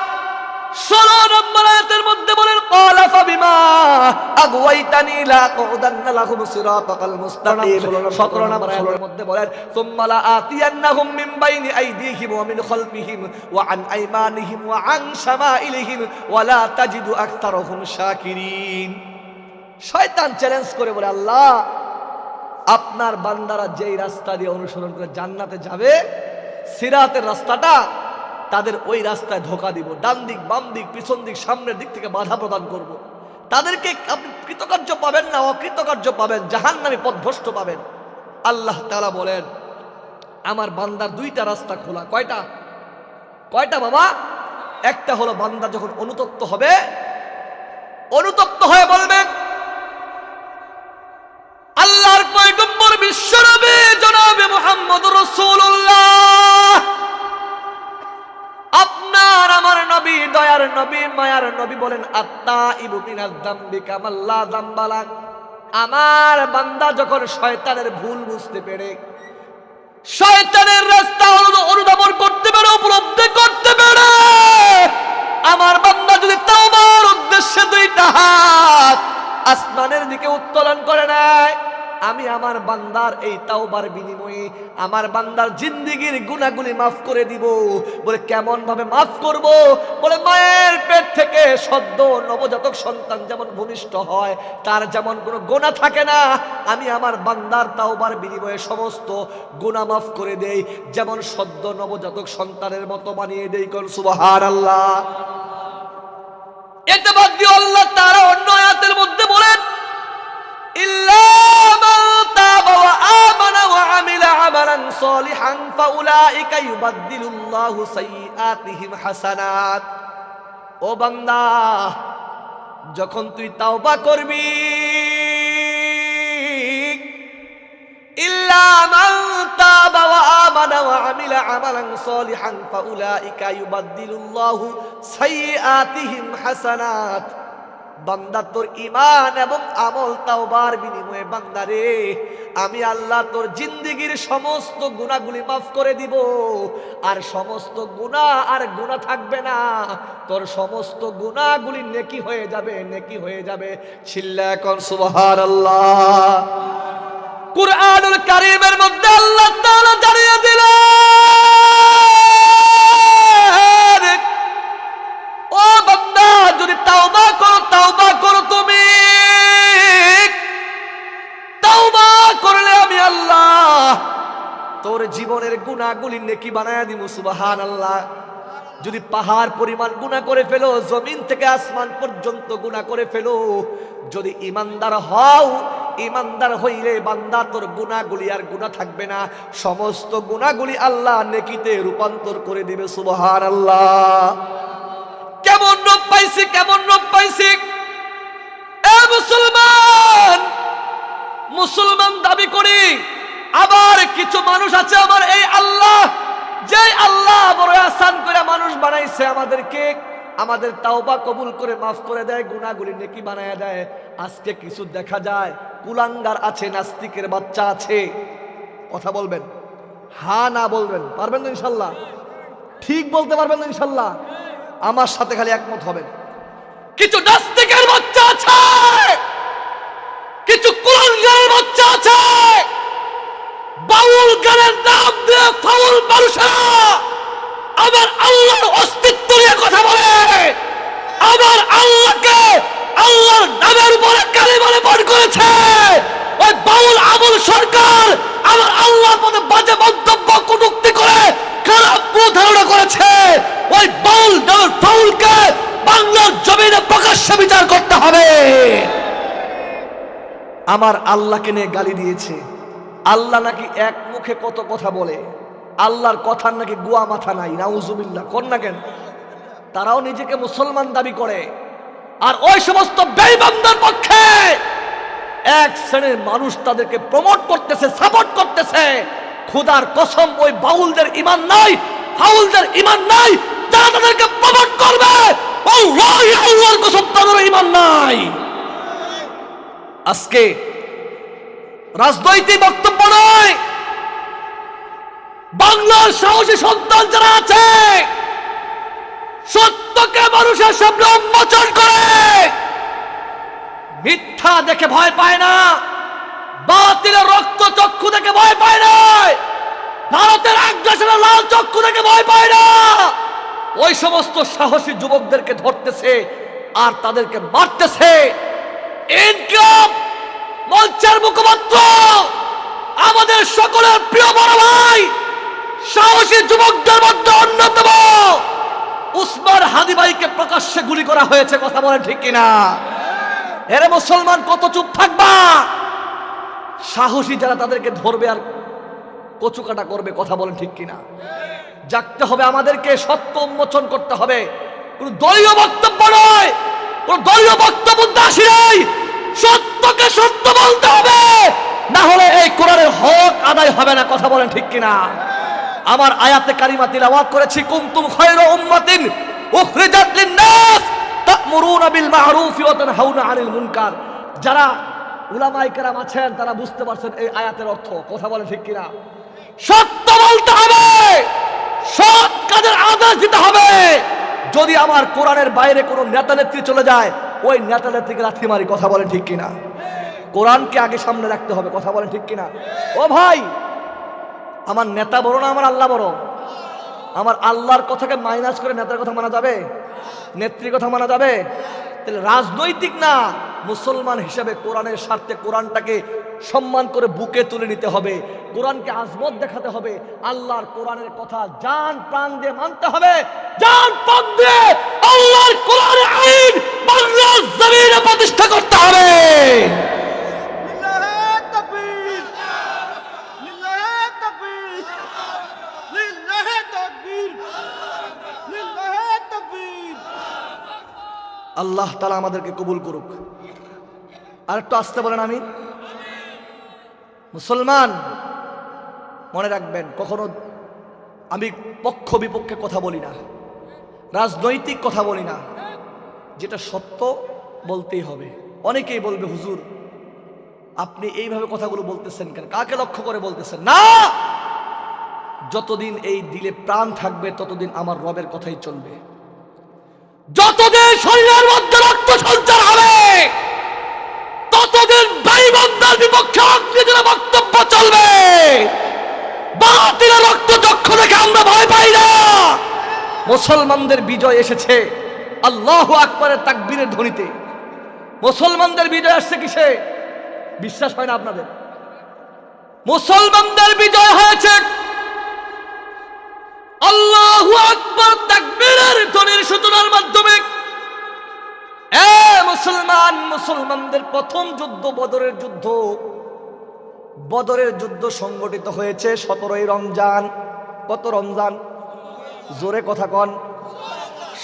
16 নম্বর আয়াতের মধ্যে বলেন ক্বালা ফাবিমা আগওয়াইতানি লা আকুদান্না লাহুম সিরাতাকাল মুস্তাকিম। 17 নম্বর আয়াতের মধ্যে বলেন সুম্মা লা আতিয়ান্নাহুম মিন বাইনি আইদিহিম ওয়া মিন খালফিহিম ওয়া আন আইমানিহিম ওয়া আন শামাইলিহিম ওয়া লা তাজিদু আকতারহুম শাকিরিন। শয়তান চ্যালেঞ্জ করে বলে আল্লাহ আপনার বান্দারা যেই রাস্তা দিয়ে অনুসরণ করে জান্নাতে যাবে সিরাতের রাস্তাটা তাদের ওই রাস্তায় ধোঁকা দিব, ডান দিক বাম দিক পিছন দিক সামনের দিক থেকে বাধা প্রদান করব। তাদেরকে আপনি কৃতকার্য পাবেন না, অকৃতকার্য পাবেন, জাহান্নামী পথভ্রষ্ট পাবেন। আল্লাহ তাআলা বলেন আমার বান্দার দুইটা রাস্তা খোলা। কয়টা? কয়টা বাবা? একটা হলো বান্দা যখন অনুতপ্ত হবে, অনুতপ্ত হয়ে বলবেন আল্লাহর পয়গম্বর বিশ্বনবী জনাবে মুহাম্মদুর রাসূলুল্লাহ আপনার আমার নবী দয়ার নবী মায়ার নবী বলেন আত্তাইবু মিনাজ যামবি কামাল লা যামবা লাক। আমার বান্দা যখন শয়তানের ভুল বুঝতে পেরে শয়তানের রাস্তা অনুধাবন করতে পারে, উপলব্ধি করতে পারে, আমার বান্দা যদি তাওবার উদ্দেশ্যে দুইটা হাত আসমানের দিকে উত্তোলন করে নেয় আমি আমার বান্দার এই তাওবার বিনিময়ে আমার বান্দার জিন্দেগীর গুনাহগুলি মাফ করে দিব। বলে কেমন ভাবে মাফ করব? বলে মায়ের পেট থেকে সদ্য নবজাতক সন্তান যেমন ভূমিষ্ঠ হয় তার যেমন কোনো গুনাহ থাকে না, আমি আমার বান্দার তাওবার বিনিময়ে সমস্ত গুনাহ মাফ করে দেই, যেমন সদ্য নবজাতক সন্তানের মতো বানিয়ে দেই। কোন সুবহানাল্লাহ। এতে বাদ দিয়ে আল্লাহ তাআলা অন্য আয়াতের মধ্যে বলেন ইল্লা মান তাবা ওয়া আমানা ওয়া আমিলা আমালান সালিহান ফাউলাইকা ইউবাদদিলুল্লাহু সাইয়্যাতিহিম হাসানাত। ও বান্দা যখন তুই তাওবা করবি ইল্লা মান তাবা ওয়া আমানা ওয়া আমিলা আমালান সালিহান ফাউলাইকা ইউবাদদিলুল্লাহু সাইয়্যাতিহিম হাসানাত। বান্দা তোর ঈমান এবং আমল তাওবার বিনিময়ে বান্দারে আমি আল্লাহ তোর জিন্দেগীর সমস্ত গুনাহগুলি মাফ করে দিব, আর সমস্ত গুনাহ আর গুনাহ থাকবে না, তোর সমস্ত গুনাহগুলি নেকি হয়ে যাবে, নেকি হয়ে যাবে। চিল্লা কোন সুবহানাল্লাহ। কুরআনুল কারীমের মধ্যে আল্লাহ তাআলা জানিয়ে দিলেন ও বান্দা যদি তাওবা করো তুমি তাওবা করলে আমি আল্লাহ তোর জীবনের গুনাহগুলি নেকি বানায়া দিব। সুবহানাল্লাহ। যদি পাহাড় পরিমাণ গুনাহ করে ফেলো, জমিন থেকে আসমান পর্যন্ত গুনাহ করে ফেলো, যদি ঈমানদার হও, ঈমানদার হইলে বান্দা তোর গুনাহগুলি আর গুনাহ থাকবে না, সমস্ত গুনাহগুলি আল্লাহ নেকিতে রূপান্তর করে দিবে। সুবহানাল্লাহ। কেমন রূপ পাইছি, কেমন রূপ পাইছি? এ মুসলমান, মুসলমান দাবি করি, আবার কিছু মানুষ আছে আমার এই আল্লাহ, যে আল্লাহ বড় আসান করে মানুষ বানাইছে আমাদেরকে, আমাদের তাওবা কবুল করে মাফ করে দেয়, গুনাহগুলি নেকি বানায়া দেয়। আজকে কিছু দেখা যায় কুলাঙ্গার আছে, নাস্তিকের বাচ্চা আছে। কথা বলবেন, হ্যাঁ না বলবেন, পারবেন তো ইনশাল্লাহ? ঠিক বলতে পারবেন তো ইনশাল্লাহ? আমার সাথে খালি একমত হবেন। কিছু নাস্তিকের বাচ্চা আছে, কিছু কুলাঙ্গারের বাচ্চা আছে, বাউল গানের নাম দিয়ে ফাউল মানুষেরা আবার আল্লাহর অস্তিত্ব নিয়ে কথা বলে, আবার আল্লাহকে আল্লাহর নামের উপরে কালিমা পাঠ করেছে। ওই বাউল আমল সরকার আমার আল্লাহর পথে বাজে মন্তব্য কটূক্তি করে খারাপ প্রধারণা করেছে, ওই বাউল ফাউলকে বাংলার জমিনে প্রকাশ্যে বিচার করতে হবে। আমার আল্লাহকে নিয়ে গালি দিয়েছে। আল্লাহ নাকি এক মুখে কত কথা বলে, আল্লাহর কথার নাকি গুয়া মাথা নাই। নাউজুবিল্লাহ, কোন না কেন? তারাও নিজেকে মুসলমান দাবি করে, আর ওই সমস্ত বেঈমানদের পক্ষে এক শ্রেণীর মানুষ তাদেরকে প্রমোট করতেছে, সাপোর্ট করতেছে। খোদার কসম, ওই বাউলদের ঈমান নাই, ফাউলদের ঈমান নাই, যারা তাদেরকে প্রমোট করবে ওই আল্লাহর কসম তাদের ঈমান নাই। আজকে রাজনৈতিক বক্তব্য নয়, বাংলার সাহসী সন্তান যারা আছে সত্যকে মানুষের সামনে উন্মোচন করে, মিথ্যা দেখে ভয় পায় না, বাতিলের রক্ত চক্ষু দেখে ভয় পায় না, ভারতের আগ্রাসনের লাল চক্ষু দেখে ভয় পায় না। ওই সমস্ত সাহসী যুবকদেরকে ধরতেছে আর তাদেরকে মারতেছে। ইনকিলাব মঞ্চের মুখপাত্র, আমাদের সকলের প্রিয় বড় ভাই, সাহসী যুবকদের মধ্যে অন্যতম উসমান হাদি ভাইকে প্রকাশ্যে গুলি করা হয়েছে। কথা বলেন ঠিক কিনা? এরে মুসলমান, কত চুপ থাকবা? সাহসী যারা তাদেরকে ধরবে আর কচুকাটা করবে। কথা বলেন ঠিক কিনা? জাগতে হবে, আমাদেরকে সত্য উন্মোচন করতে হবে। কোন দলীয় বক্তব্য নয়, কোন দলীয় বক্তব্য দাসী নয়, সত্যকে সত্য বলতে হবে, না হলে এই কোরআনের হক আদায় হবে না। কথা বলেন ঠিক কিনা? আমার আয়াতে কারিমা তিলাওয়াত করেছি, কুনতুম খায়রা উম্মাতিন উখরিজাত লিন-নাস তা'মুরুনা বিল মা'রুফি ওয়া তানহাউনা আনিল মুনকার। যারা উলামায়ে কেরাম আছেন তারা বুঝতে পারছেন এই আয়াতের অর্থ। কথা বলেন ঠিক কিনা? সত্য বলতে হবে, সৎ কাজের আদেশ দিতে হবে। যদি আমার কোরআনের বাইরে কোনো নেতা নেত্রী চলে যায়, ওই নেতা নেত্রীকে লাথি মারি। কথা বলেন ঠিক কিনা? কোরআনকে আগে সামনে রাখতে হবে। কথা বলেন ঠিক কিনা? ও ভাই, আমার নেতা বড় না আমার আল্লাহ বড়? আমার আল্লাহর কথাকে মাইনাস করে নেতার কথা মানা যাবে? নেত্রীর কথা মানা যাবে? তাহলে রাজনৈতিক না, মুসলমান হিসেবে কোরআনের স্বার্থে কোরআনটাকে সম্মান করে বুকে তুলে নিতে হবে, কোরআনকে আজমত দেখাতে হবে, আল্লাহর কোরআনের কথা জান প্রাণ দিয়ে মানতে হবে, জান প্রাণ দিয়ে আল্লাহর কোরআনের আইন বাংলার জমিনে প্রতিষ্ঠা করতে হবে। আল্লাহ তাআলা আমাদেরকে কবুল করুক। আর একটু আসতে বলেন আমিন। মুসলমান, মনে রাখবেন, কখনো আমি পক্ষ বিপক্ষে কথা বলি না, রাজনৈতিক কথা বলি না, যেটা সত্য বলতেই হবে। অনেকেই বলবে, হুজুর আপনি এইভাবে কথাগুলো বলতেছেন কেন, কাকে লক্ষ্য করে বলতেছেন? না, যতদিন এই দিলে প্রাণ থাকবে ততদিন আমার রবের কথাই চলবে। যতদিন শরীরের মধ্যে রক্ত সঞ্চার হবে ততদিন বেঈমানদের বিপক্ষে অগ্নিদের বক্তব্য চলবে। বাতিলের রক্ত চক্ষু দেখে আমরা ভয় পাই না। মুসলমানদের বিজয় এসেছে আল্লাহু আকবারের তাকবীরের ধ্বনিতে। মুসলমানদের বিজয় আসছে কিসে? বিশ্বাস হয় না আপনাদের? মুসলমানদের বিজয় হয়েছে আল্লাহু আকবার তাকবীরের ধ্বনির সূচনার মাধ্যমে। মুসলমান, মুসলমানদের প্রথম যুদ্ধ বদরের যুদ্ধ। বদরের যুদ্ধ সংগঠিত হয়েছে 17ই রমজান। কত রমজান? জোরে কথা কন।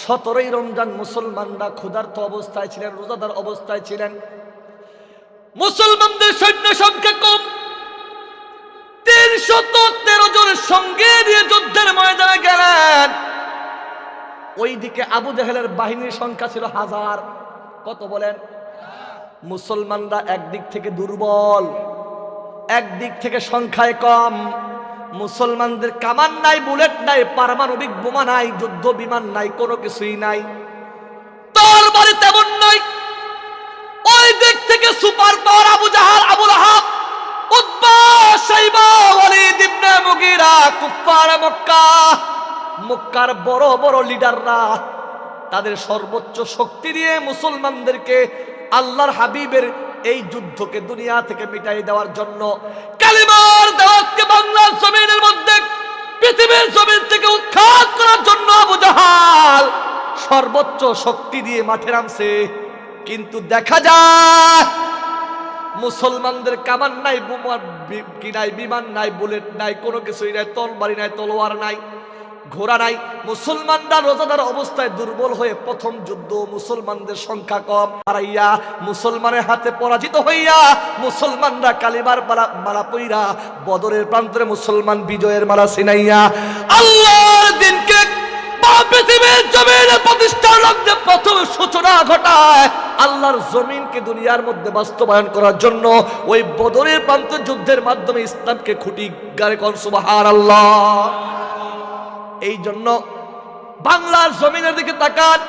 17ই রমজান মুসলমানরা ক্ষুধার্ত অবস্থায় ছিলেন, রোজাদার অবস্থায় ছিলেন। মুসলমানদের সৈন্য সংখ্যা কম, 313 জনের সঙ্গে নিয়ে যুদ্ধের ময়দানে গেলেন। ওইদিকে আবু জাহেলের বাহিনীর সংখ্যা ছিল 1000। কত বলেন? মুসলমানরা একদিক থেকে দুর্বল, একদিক থেকে সংখ্যায় কম। মুসলমানদের কামান নাই, বুলেট নাই, পারমাণবিক বোমা নাই, যুদ্ধ বিমান নাই, কোনো কিছুই নাই, তরবারি তেমন নাই। ওই দিক থেকে super power Abu Jahl, Abu Lahab, Utba, Shaiba, Walid ibn Mughira, কুফার মক্কা, মক্কার বড় বড় লিডাররা তাদের সর্বোচ্চ শক্তি দিয়ে মুসলমানদেরকে আল্লাহর হাবিবের এই যুদ্ধকে দুনিয়া থেকে মিটাই দেওয়ার জন্য, কালিমার দাওয়াতকে বাংলার জমিনের মধ্যে পৃথিবীর জমিন থেকে উৎখাত করার জন্য আবু জাহাল সর্বোচ্চ শক্তি দিয়ে মাঠে নামছে, কিন্তু দেখা যায় মুসলমানদের কামান নাই, বোমা কি নাই, বিমান নাই, বুলেট নাই, কোনো কিছুই নাই, তরবারি নাই, তলোয়ার নাই, ঘোড়া নাই। মুসলমানরা রোজাদার অবস্থায় দুর্বল হয়ে প্রথম যুদ্ধ মুসলমানদের সংখ্যা কম হারাইয়া মুসলমানের হাতে পরাজিত হইয়া মুসলমানরা কালিমার মালা পইরা বদরের প্রান্তরে মুসলমান বিজয়ের মালা ছিনাইয়া আল্লাহর দ্বীনকে পৃথিবীর জমিনে প্রতিষ্ঠার লক্ষ্যে প্রথম সূচনা ঘটায়। আল্লাহর জমিনকে দুনিয়ার মধ্যে বাস্তবায়ন করার জন্য ওই বদরের প্রান্ত যুদ্ধের মাধ্যমে ইসলামকে খুঁটি গাড়ে কোন সুবহানাল্লাহ। এই জন্য বাংলার জমিনের দিকে তাকান,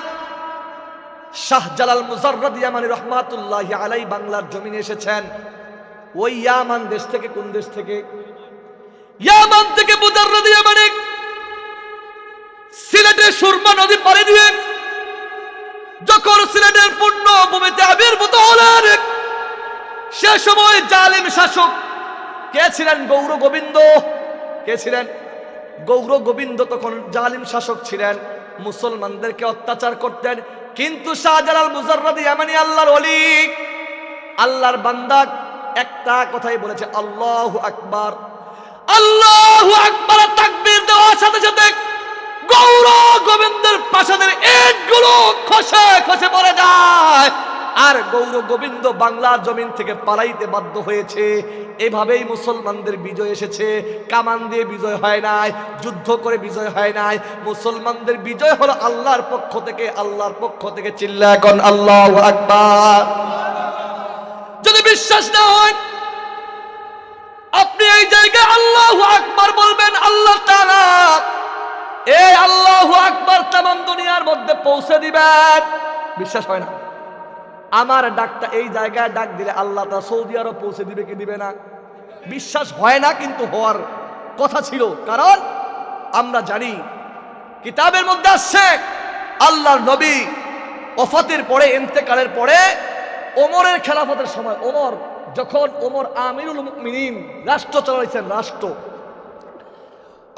শাহজালাল মুজাররদ ইয়ামানি রহমাতুল্লাহি আলাইহি বাংলার জমিনে এসেছেন। ওই ইয়ামান দেশ থেকে, কোন দেশ থেকে? ইয়ামান থেকে মুজাররদ ইয়ামানি সিলেটের সুরমা নদী পাড়ি দিয়ে যখন সিলেটের পূর্ণ ভূমিতে আবির্ভূত হলেন, সে সময় জালিম শাসক কে ছিলেন? গৌর গোবিন্দ। কে ছিলেন? গৌর গোবিন্দ তখন জালিম শাসক ছিলেন, মুসলমানদেরকে অত্যাচার করতেন। কিন্তু শাহজালাল মুজাররদ ইয়ামানি আল্লাহর ওলি, আল্লাহর বান্দা একটা কথাই বলেছে, আল্লাহু আকবার। আল্লাহু আকবার তাকবীর দেওয়ার সাথে সাথে গৌর গোবিন্দের প্রাসাদের ইটগুলো খসে খসে পড়ে যায়, আর গৌর গোবিন্দ বাংলার জমিন থেকে পালাইতে বাধ্য হয়েছে। এভাবেই মুসলমানদের বিজয় এসেছে। কামান দিয়ে বিজয় হয় নাই, যুদ্ধ করে বিজয় হয় নাই, মুসলমানদের বিজয় হলো আল্লাহর পক্ষ থেকে। আল্লাহর পক্ষ থেকে চিল্লায় এখন আল্লাহু আকবার। যদি বিশ্বাস না হয়, আপনি এই জায়গায় আল্লাহু আকবার বলবেন। আল্লাহ তাআলা এই আল্লাহু আকবার তামাম দুনিয়ার মধ্যে পৌঁছে দিবেন। বিশ্বাস হয় না? আমার ডাকটা এই জায়গায় ডাক দিলে আল্লাহ তা সৌদি আরব পৌঁছে দিবে কি দিবে না? বিশ্বাস হয় না, কিন্তু হওয়ার কথা ছিল। কারণ আমরা জানি কিতাবের মধ্যে আসছে আল্লাহর নবী ওফাতের পরে, ইন্তেকালের পরে ওমরের খেলাফতের সময় ওমর আমিরুল মুমিনিন রাষ্ট্র চালাইছেন, রাষ্ট্র।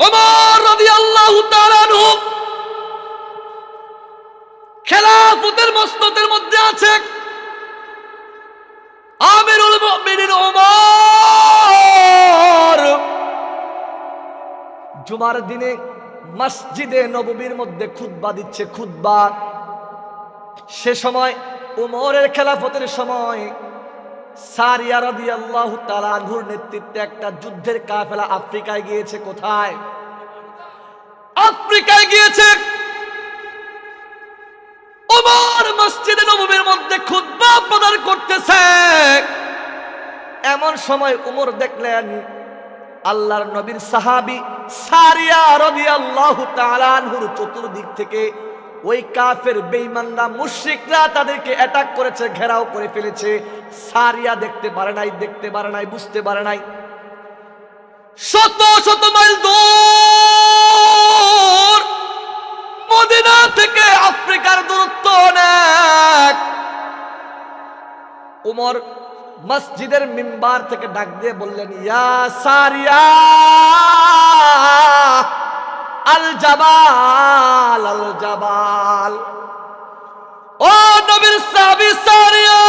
ওমর রাদিয়াল্লাহু তাআলা আনহু খেলাফতের মসনদের মধ্যে আছে আমিরুল মুমিনিন ওমর জুমার দিনে মসজিদে নববীর মধ্যে খুতবা দিচ্ছে, খুতবা। সে সময় ওমরের খেলাফতের সময় সারিয়া রাদিয়াল্লাহু তাআলা আনহুর নেতৃত্বে একটা যুদ্ধের কাফেলা আফ্রিকায় গিয়েছে। কোথায়? আফ্রিকায় গিয়েছে। ওমর মসজিদে নববীর মধ্যে খুতবা প্রদান করতেছে। এমন সময় ওমর দেখলেন আল্লাহর নবীর সাহাবী সারিয়া রাদিয়াল্লাহু তাআলা আনহুর চতুর্দিক থেকে ওই কাফের বেঈমানরা, মুশরিকরা তাদেরকে অ্যাটাক করেছে, ঘেরাও করে ফেলেছে। সারিয়া দেখতে পারে নাই, বুঝতে পারে নাই। শত শত মাইল দূর, মদিনা থেকে আফ্রিকার দূরত্ব অনেক। ওমর মসজিদের মিম্বার থেকে ডাক দিয়ে বললেন, ইয়া সারিয়া আল জাবাল, আল জাবাল। ও নবীর সাহাবী সারিয়া,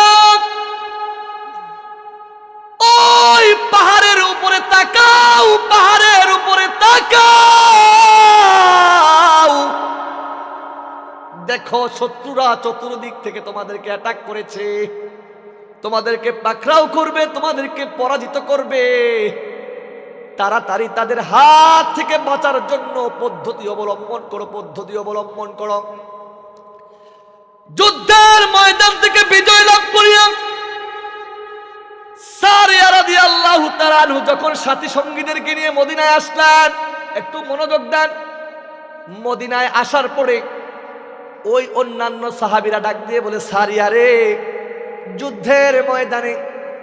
ওই পাহাড়ের উপরে তাকাও, পাহাড়ের উপরে তাকাও। দেখো শত্রুরা চতুর্দিক থেকে তোমাদেরকে অ্যাটাক করেছে, তোমাদেরকে পাকড়াও করবে, তোমাদেরকে পরাজিত করবে। তাড়াতাড়ি তাদের হাত থেকে বাঁচার জন্য পদ্ধতি অবলম্বন করো। যুদ্ধের ময়দান থেকে বিজয় লাভ করিয়া সারিয়া রাদিয়াল্লাহু তাআলা আনহু যখন সাথী সঙ্গীদেরকে নিয়ে মদিনায় আসলেন, একটু মনোযোগ দেন। মদিনায় আসার পরে ওই অন্যান্য সাহাবীরা ডাক দিয়ে বলে, সারিয়া রে, যুদ্ধের ময়দানে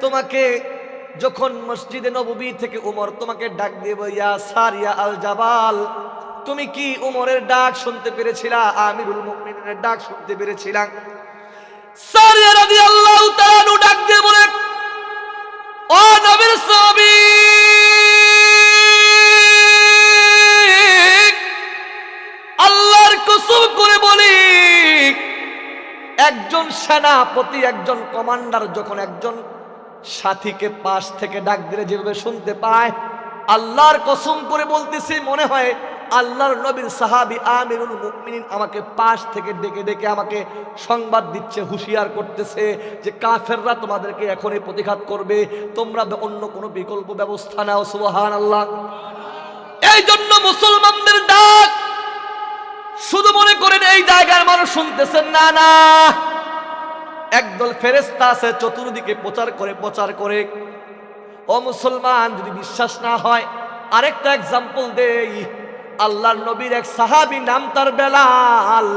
তোমাকে যখন মসজিদে নববী থেকে উমর তোমাকে ডাক দিয়ে বলে, ইয়া সারিয়া আল জাবাল, তুমি কি উমরের ডাক শুনতে পেরেছিলা? আমিরুল মুমিনিনের ডাক শুনতে পেরেছিলা? সারিয়া রাদিয়াল্লাহু তাআলা আনহু ডাক দিয়ে বলে, ও নবীর সাহাবী, করে বলি, একজন সেনাপতি, একজন কমান্ডার যখন একজন সাথীকে পাশ থেকে ডাক দিলে যেভাবে শুনতে পায়, আল্লাহর কসম করে বলতেছি মনে হয় আল্লাহর নবীর সাহাবী আমিরুল মুমিনিন আমাকে পাশ থেকে ডেকে ডেকে আমাকে সংবাদ দিচ্ছে, হুঁশিয়ার করতেছে যে কাফেররা তোমাদেরকে এখনই প্রতিঘাত করবে, তোমরা অন্য কোনো বিকল্প ব্যবস্থা নাও। সুবহানাল্লাহ। এই জন্য মুসলমানদের ডাক শুধু মনে করেন এই জায়গার মানুষ শুনতেছেন না, না, একদল ফেরেশতা আছে চতুর্দিকে প্রচার করে। ও মুসলমান, যদি বিশ্বাস না হয় আরেকটা এক্সাম্পল দেই। আল্লাহর নবীর এক সাহাবী, নাম তার বেলাল।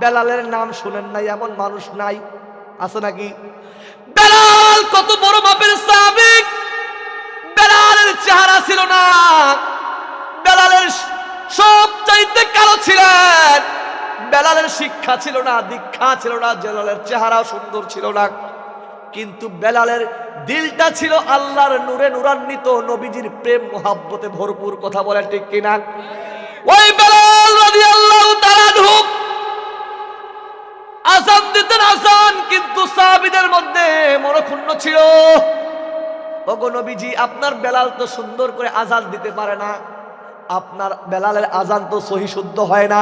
বেলালের নাম শুনেন নাই এমন মানুষ নাই, আছে নাকি? বেলাল কত বড় মাপের সাহাবী। বেলালের চেহারা ছিল না, বেলালের সবচাইতে কালো ছিলেন। বেলালের শিক্ষা ছিল না, দীক্ষা ছিল না, বেলালের চেহারা সুন্দর ছিল না, কিন্তু বেলালের দিলটা ছিল আল্লাহর নূরে নূরান্বিত, নবীজির প্রেম মোহাব্বতে ভরপুর। কথা বলে ঠিক কিনা? ওই বেলাল রাদিয়াল্লাহু তাআলা আনহু আযান দিতেন, আযান, কিন্তু সাহাবীদের মধ্যে মনক্ষুণ্ণ ছিল। ওগো নবীজি, আপনার বেলাল তো সুন্দর করে আযান দিতে পারে না, আপনার বেলালের আযান তো সহি শুদ্ধ হয় না।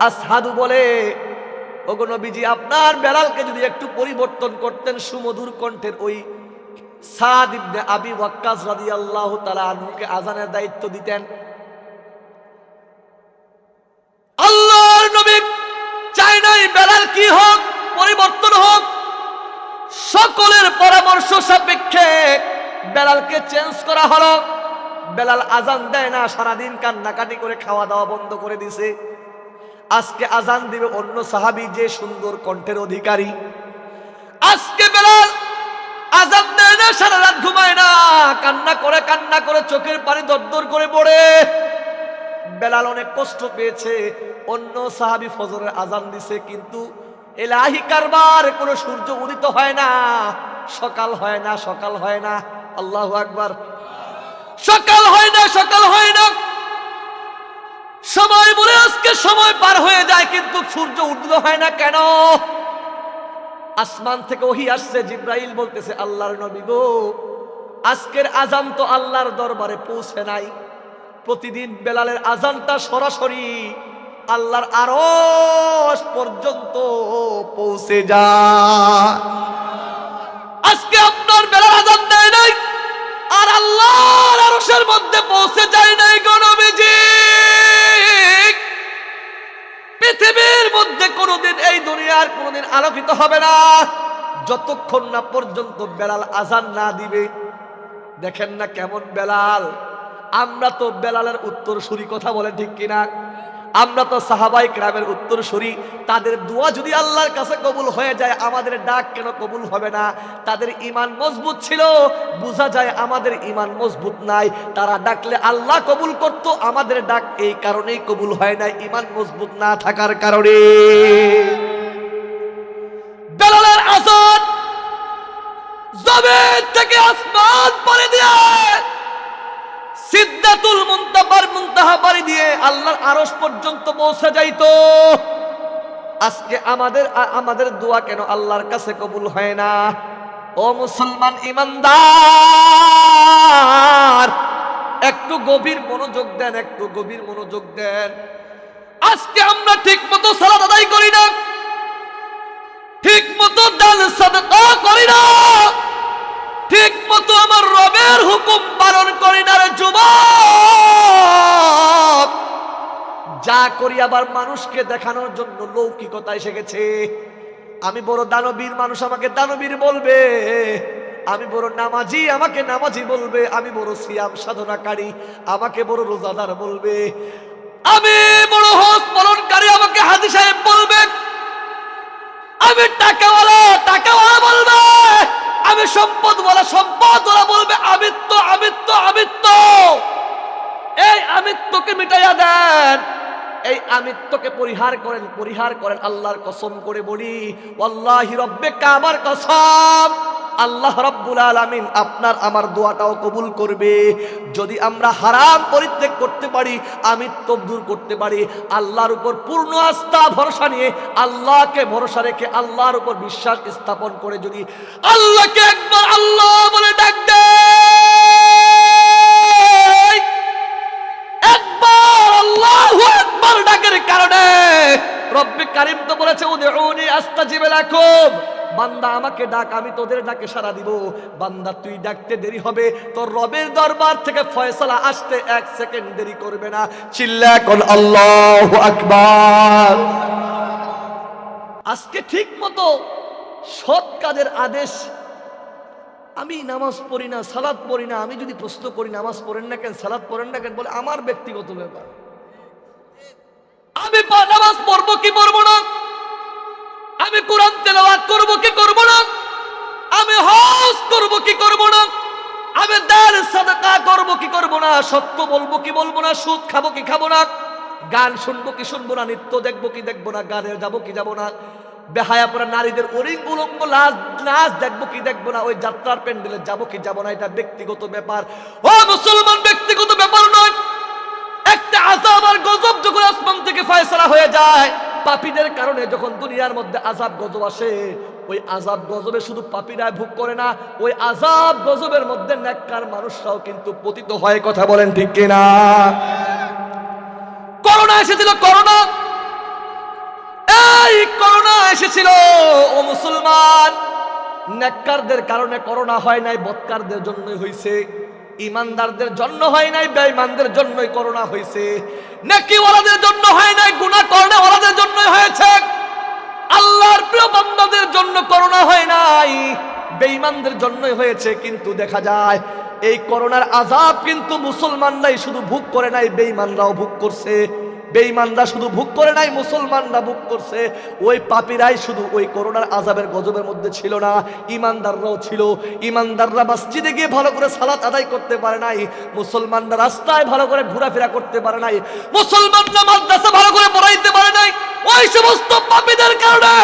আসহাদু বলে, ওগো নবীজি, আপনার বেলালকে যদি একটু পরিবর্তন করতেন, সুমধুর কণ্ঠের ওই সাদ ইবনে আবি ওয়াক্কাস রাদিয়াল্লাহু তাআলা আনহুকে আযানের দায়িত্ব দিতেন। আল্লাহর নবী চাই নাই বেলাল কি হোক, পরিবর্তন হোক। সকলের পরামর্শ সাপেক্ষে বেলালকে চেঞ্জ করা হলো। বেলাল আযান দেয় না, সারাদিন কান্নাকাটি করে খাওয়া দাওয়া বন্ধ করে দিছে। আজকে আযান দিবে অন্য সাহাবী, যে সুন্দর কণ্ঠের অধিকারী। আজকে বেলাল আযান দেয় না, সারা রাত ঘুমায় না, কান্না করে চোখের পানি দরদর করে পড়ে। বেলাল অনেক কষ্ট পেয়েছে। অন্য সাহাবী ফজরের আযান দিছে, কিন্তু ইলাহি কারবার, কোনো সূর্য উদিত হয় না, সকাল হয় না, সকাল হয় না। আল্লাহু আকবার। সকাল হয় না, সকাল হয় না। সময় বলে আজকে সময় পার হয়ে যায়, কিন্তু সূর্য উদিত হয় না কেন? আসমান থেকে ওহী আসছে, জিবরাইল বলতেছে, আল্লাহর নবী গো, আজকের আযান তো আল্লাহর দরবারে পৌঁছে নাই। প্রতিদিন বেলালের আযানটা সরাসরি আল্লাহর আরশ পর্যন্ত পৌঁছে যায়। আজকে আপনার বেলাল আযান দেয় নাই, আর আল্লাহর আরশের মধ্যে পৌঁছে যায় নাই গো নবীজি। পৃথিবীর মধ্যে কোনোদিন, এই দুনিয়ার কোনোদিন আলোকিত হবে না যতক্ষণ না পর্যন্ত বেলাল আযান না দিবে। দেখেন না কেমন বেলাল। আমরা তো বেলালের উত্তরসূরি। কথা বলে ঠিক কিনা? আমরা তো সাহাবায়ে কেরামের উত্তরসূরি। তাদের দোয়া যদি আল্লাহর কাছে কবুল হয়ে যায়, আমাদের ডাক কেন কবুল হবে না? তাদের ঈমান মজবুত ছিল, বোঝা যায় আমাদের ঈমান মজবুত নাই। তারা ডাকলে আল্লাহ কবুল করত, আমাদের ডাক এই কারণেই কবুল হয় না, ঈমান মজবুত না থাকার কারণে। বেলালের আযান জমিন থেকে আসমান পাড়ি দিয়ে, সিদরাতুল মুনতাহা পাড়ি দিয়ে আল্লাহর আরশ পর্যন্ত পৌঁছে যাইতো। আজকে আমাদের দোয়া কেন আল্লাহর কাছে কবুল হয় না? ও মুসলমান ঈমানদার, একটু গভীর মনোযোগ দেন, একটু গভীর মনোযোগ দেন। আজকে আমরা ঠিক মতো সালাত আদায় করি না, ঠিক মতো দান সাদকা করি না, ঠিক মতো আমার রবের হুকুম পালন করি না রে যুবক। যা করি আবার মানুষকে দেখানোর জন্য লৌকিকতা এসে গেছে। আমি বড় দানবীর, মানুষ আমাকে দানবীর বলবে। আমি বড় নামাজি, আমাকে নামাজি বলবে। আমি বড় সিয়াম সাধনাকারী, আমাকে বড় রোজাদার বলবে। আমি বড় হজ পালনকারী, আমাকে হাজী সাহেব বলবে। আমি টাকাওয়ালা বলবে। আমি সম্পদওয়ালা বলবে। আমিত্ব। এই আমিত্বকে মিটাইয়া দেন, এই আমিত্বকে পরিহার করেন। আল্লাহর কসম করে বলি, ওয়াল্লাহি রব্বে কাবার কসম, আল্লাহ রাব্বুল আলামিন আপনার আমার দোয়াটাও কবুল করবে। যদি আমরা হারাম পরিত্যাগ করতে পারি, আমিত্ব দূর করতে পারি, আল্লাহর উপর পূর্ণ আস্থা ভরসা নিয়ে, আল্লাহকে ভরসা রেখে, আল্লাহর উপর বিশ্বাস স্থাপন করে যদি আল্লাহকে একবার আল্লাহ বলে ডাক দেয়, একবার আল্লাহু আকবার ডাকের কারণে রব্বে কারীম তো বলেছে উদউনি আস্তাজিব লাকুম, বান্দা আমাকে ডাক, আমি তোদের ডাকে সাড়া দিব। বান্দা তুই ডাকতে দেরি হবে, তোর রবের দরবার থেকে ফয়সালা আসতে 1 সেকেন্ড দেরি করবে না। চিল্লা কোন আল্লাহু আকবার। আজকে ঠিক মতো সৎ কাজের আদেশ, আমি নামাজ পড়ি না, সালাত পড়ি না, আমি যদি প্রশ্ন করি নামাজ পড়েন না কেন, সালাত পড়েন না কেন, বলে আমার ব্যক্তিগত ব্যাপার, আমি নামাজ পড়বো কি পড়বো না, আমি কোরআন তেলাওয়াত করব কি করব না, আমি হজ করব কি করব না, আমি দান সাদাকা করব কি করব না, সত্য বলবো কি বলবো না, সুদ খাবো কি খাবো না, গান শুনবো কি শুনবো না, নৃত্য দেখবো কি দেখবো না, গানে যাবো কি যাবো না, বেহায়া পরা নারীদের অলিঙ্গ উলঙ্গ নাচ দেখবো কি দেখবো না, ওই যাত্রার প্যান্ডেলে যাবো কি যাবো না, এটা ব্যক্তিগত ব্যাপার। ও মুসলমান, ব্যক্তিগত ব্যাপার নয়। একটা আযাব আর গজব যখন আসমান থেকে ফয়সালা হয়ে যায়, পাপীদের কারণে যখন দুনিয়ার মধ্যে আযাব গজব আসে, ওই আযাব গজবে শুধু পাপীরাই ভোগ করে না, ওই আযাব গজবের মধ্যে নেককার মানুষরাও কিন্তু পতিত হয়। কথা বলেন ঠিক কিনা? করোনা এসেছিল, করোনা, এই করোনা এসেছিল ও মুসলমান, নেককারদের কারণে করোনা হয় নাই, বদকারদের জন্যই হইছে। ইমানদারদের জন্য হয় নাই, বেঈমানদের জন্যই করোনা হয়েছে। নেকিওয়ালাদের জন্য হয় নাই, গুনাহ করেওয়ালাদের জন্যই হয়েছে। আল্লাহর প্রিয় বান্দাদের জন্য করোনা হয় নাই, বেঈমানদের জন্যই হয়েছে। কিন্তু দেখা যায় এই করোনার আযাব কিন্তু মুসলমানরাই শুধু ভোগ করে নাই, বেঈমানরাও ভোগ করছে। বেঈমানরা শুধু ভোগ করে নাই, মুসলমানরা ভোগ করছে। ওই পাপীরাই শুধু ওই করোনার আযাবের গজবের মধ্যে ছিল না, ইমানদাররাও ছিল। ইমানদাররা মসজিদে গিয়ে ভালো করে সালাত আদায় করতে পারে নাই, মুসলমানরা রাস্তায় ভালো করে ঘোরাফেরা করতে পারে নাই, মুসলমানরা মাদ্রাসা ভালো করে পড়াইতে পারে নাই। ওই সমস্ত পাপীদের কারণে,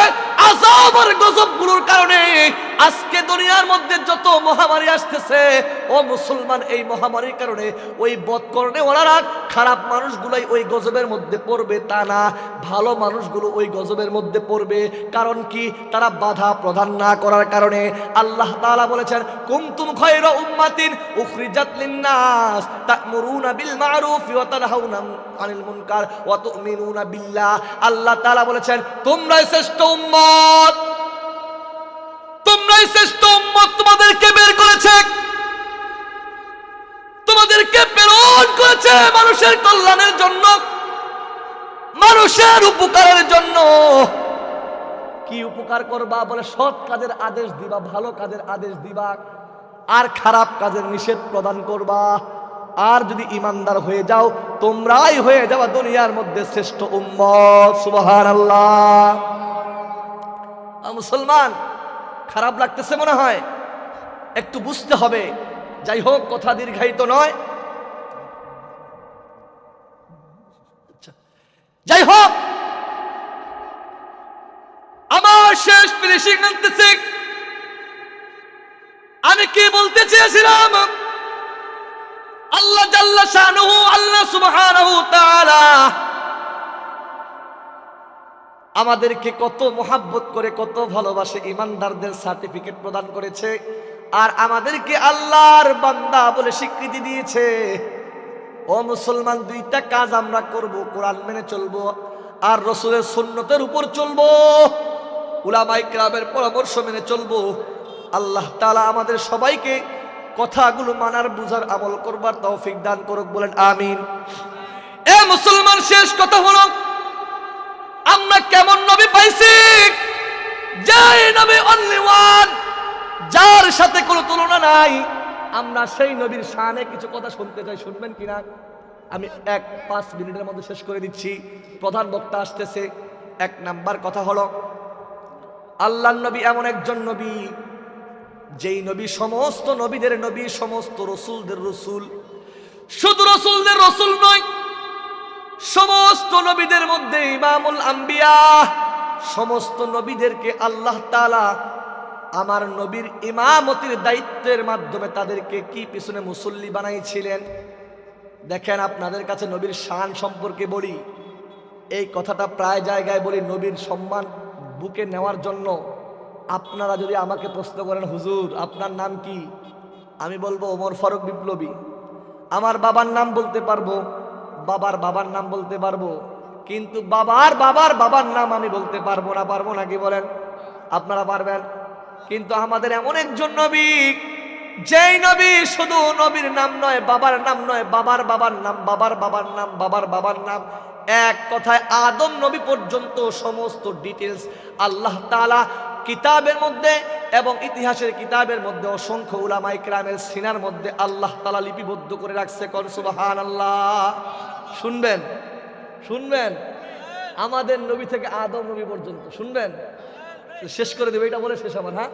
আযাব আর গজবগুলোর কারণে আজকে দুনিয়ার মধ্যে যত মহামারী আসতেছে, ও মুসলমান, এই মহামারীর কারণে ওই বদকর্ণে ওনারা খারাপ মানুষগুলোই ওই গজবের মধ্যে পড়বে তা না, ভালো মানুষগুলো ওই গজবের মধ্যে পড়বে। কারণ কি? তারা বাধা প্রদান না করার কারণে। আল্লাহ তাআলা বলেছেন, কুনতুম খায়রা উম্মাতিন উখরিজাত লিন-নাস তা'মুরুনা বিল মা'রুফ ওয়া তানহাউনা আনিল মুনকার ওয়া তু'মিনুনা বিল্লাহ। আল্লাহ তাআলা বলেছেন, তোমরাই শ্রেষ্ঠ উম্মত, তোমরাই শ্রেষ্ঠ উম্মত। তোমাদেরকে বের করেছে, তোমাদেরকে প্রেরণ করেছে মানুষের কল্যাণের জন্য, মানুষের উপকারের জন্য। কি উপকার করবা? বলে সৎ কাজের আদেশ দিবা, ভালো কাজের আদেশ দিবা, আর খারাপ কাজের নিষেধ প্রদান করবা। আর যদি ইমানদার হয়ে যাও, তোমরাই হয়ে যাওয়া দুনিয়ার মধ্যে শ্রেষ্ঠ উম্মত। সুবহানাল্লাহ। মুসলমান, খারাপ লাগতেছে মনে হয়, একটু বুঝতে হবে। যাই হোক, কথা দীর্ঘায়িত নয়। যাই হোক, আমার শেষ ফিনিশিং আনতেছে। আমি কি বলতে চেয়েছিলাম? আল্লাহ জাল্লা শানুহু, আল্লাহ সুবহানাহু তাআলা আমাদেরকে কত মোহাব্বত করে, কত ভালোবাসে, ইমানদারদের সার্টিফিকেট প্রদান করেছে, আর আমাদেরকে আল্লাহর বান্দা বলে স্বীকৃতি দিয়েছে। ও মুসলমান, দুইটা কাজ আমরা করব, কোরআন মেনে চলবো আর রাসূলের সুন্নতের উপর চলবো, উলামায়ে কেরামের পরামর্শ মেনে চলবো। আল্লাহ তাআলা আমাদের সবাইকে কথাগুলো মানার, বুঝার, আমল করবার তৌফিক দান করুক। বলেন আমিন। এ মুসলমান, শেষ কথা হলো, আমরা কেমন নবী পাইছি? যে নবী অনলি ওয়ান, যার সাথে কোনো তুলনা নাই। আমরা সেই নবীর শানে কিছু কথা শুনতে চাই, শুনবেন কিনা? আমি 1-5 মিনিটের মধ্যে শেষ করে দিচ্ছি, প্রধান বক্তা আসতেছে। 1 নাম্বার কথা হলো, আল্লাহর নবী এমন একজন নবী, যেই নবী সমস্ত নবীদের নবী, সমস্ত রসুলদের রসুল। শুধু রসুলদের রসুল নয়, সমস্ত নবীদের মধ্যে ইমামুল আম্বিয়া। সমস্ত নবীদেরকে আল্লাহ তাআলা আমার নবীর ইমামতির দায়িত্বের মাধ্যমে তাদেরকে কি পিছনে মুসল্লি বানাইছিলেন। দেখেন, আপনাদের কাছে নবীর শান সম্পর্কে বলি, এই কথাটা প্রায় জায়গায় বলি নবীর সম্মান বুকে নেওয়ার জন্য। আপনারা যদি আমাকে প্রশ্ন করেন, হুজুর আপনার নাম কি, আমি বলবো ওমর ফারুক বিপ্লবী। আমার বাবার নাম বলতে পারবো, বাবার নাম বলতে পারবো, কিন্তু বাবার নাম আমি বলতে পারবো না। পারবো নাকি বলেন? আপনারা পারবেন? কিন্তু আমাদের এমন একজন নবী, যেই নবী শুধু নবীর নাম নয়, বাবার নাম নয়, বাবার নাম, বাবার নাম, এক কথায় আদম নবী পর্যন্ত সমস্ত ডিটেলস আল্লাহ তাআলা কিতাবের মধ্যে এবং ইতিহাসের কিতাবের মধ্যে অসংখ্য উলামায়ে কেরামের সিনার মধ্যে আল্লাহ তাআলা লিপিবদ্ধ করে রাখছে। কোন সুবহানাল্লাহ। শুনবেন আমাদের নবী থেকে আদম নবী পর্যন্ত শুনবেন। শেষ করে দেবে এটা বলে শেষ আমার, হ্যাঁ।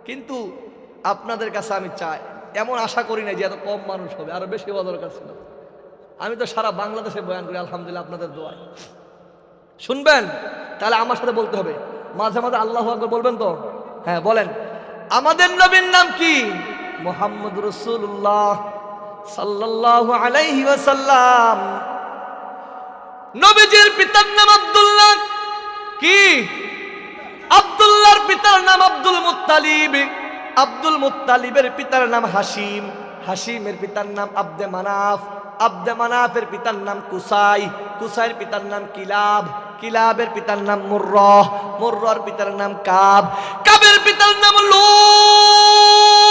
কিন্তু আপনাদের কাছে আমি চাই, এমন আশা করি না যে এত কম মানুষ হবে, আরো বেশি হওয়া দরকার ছিল। আমি তো সারা বাংলাদেশে বয়ান করি আলহামদুলিল্লাহ আপনাদের দোয়ায়। শুনবেন? তাহলে আমার সাথে বলতে হবে, মাঝে মাঝে আল্লাহু আকবার বলবেন তো? হ্যাঁ বলেন। আমাদের নবীর নাম কি? মুহাম্মদ রাসূলুল্লাহ সাল্লাল্লাহু আলাইহি ওয়াসাল্লাম। নবীজির পিতার নাম আব্দুল্লাহ। কি? আব্দুল্লাহর পিতার নাম আব্দুল মুত্তালিব। আব্দুল মুত্তালিবের পিতার নাম হাশিম। হাশিমের পিতার নাম আব্দে মানাফ। আব্দে মানাফের পিতার নাম কুসাই। কুসাইয়ের পিতার নাম কিলাব। কিলাবের পিতার নাম মুররাহ। মুররার পিতার নাম কাব। কাবের পিতার নাম লুই।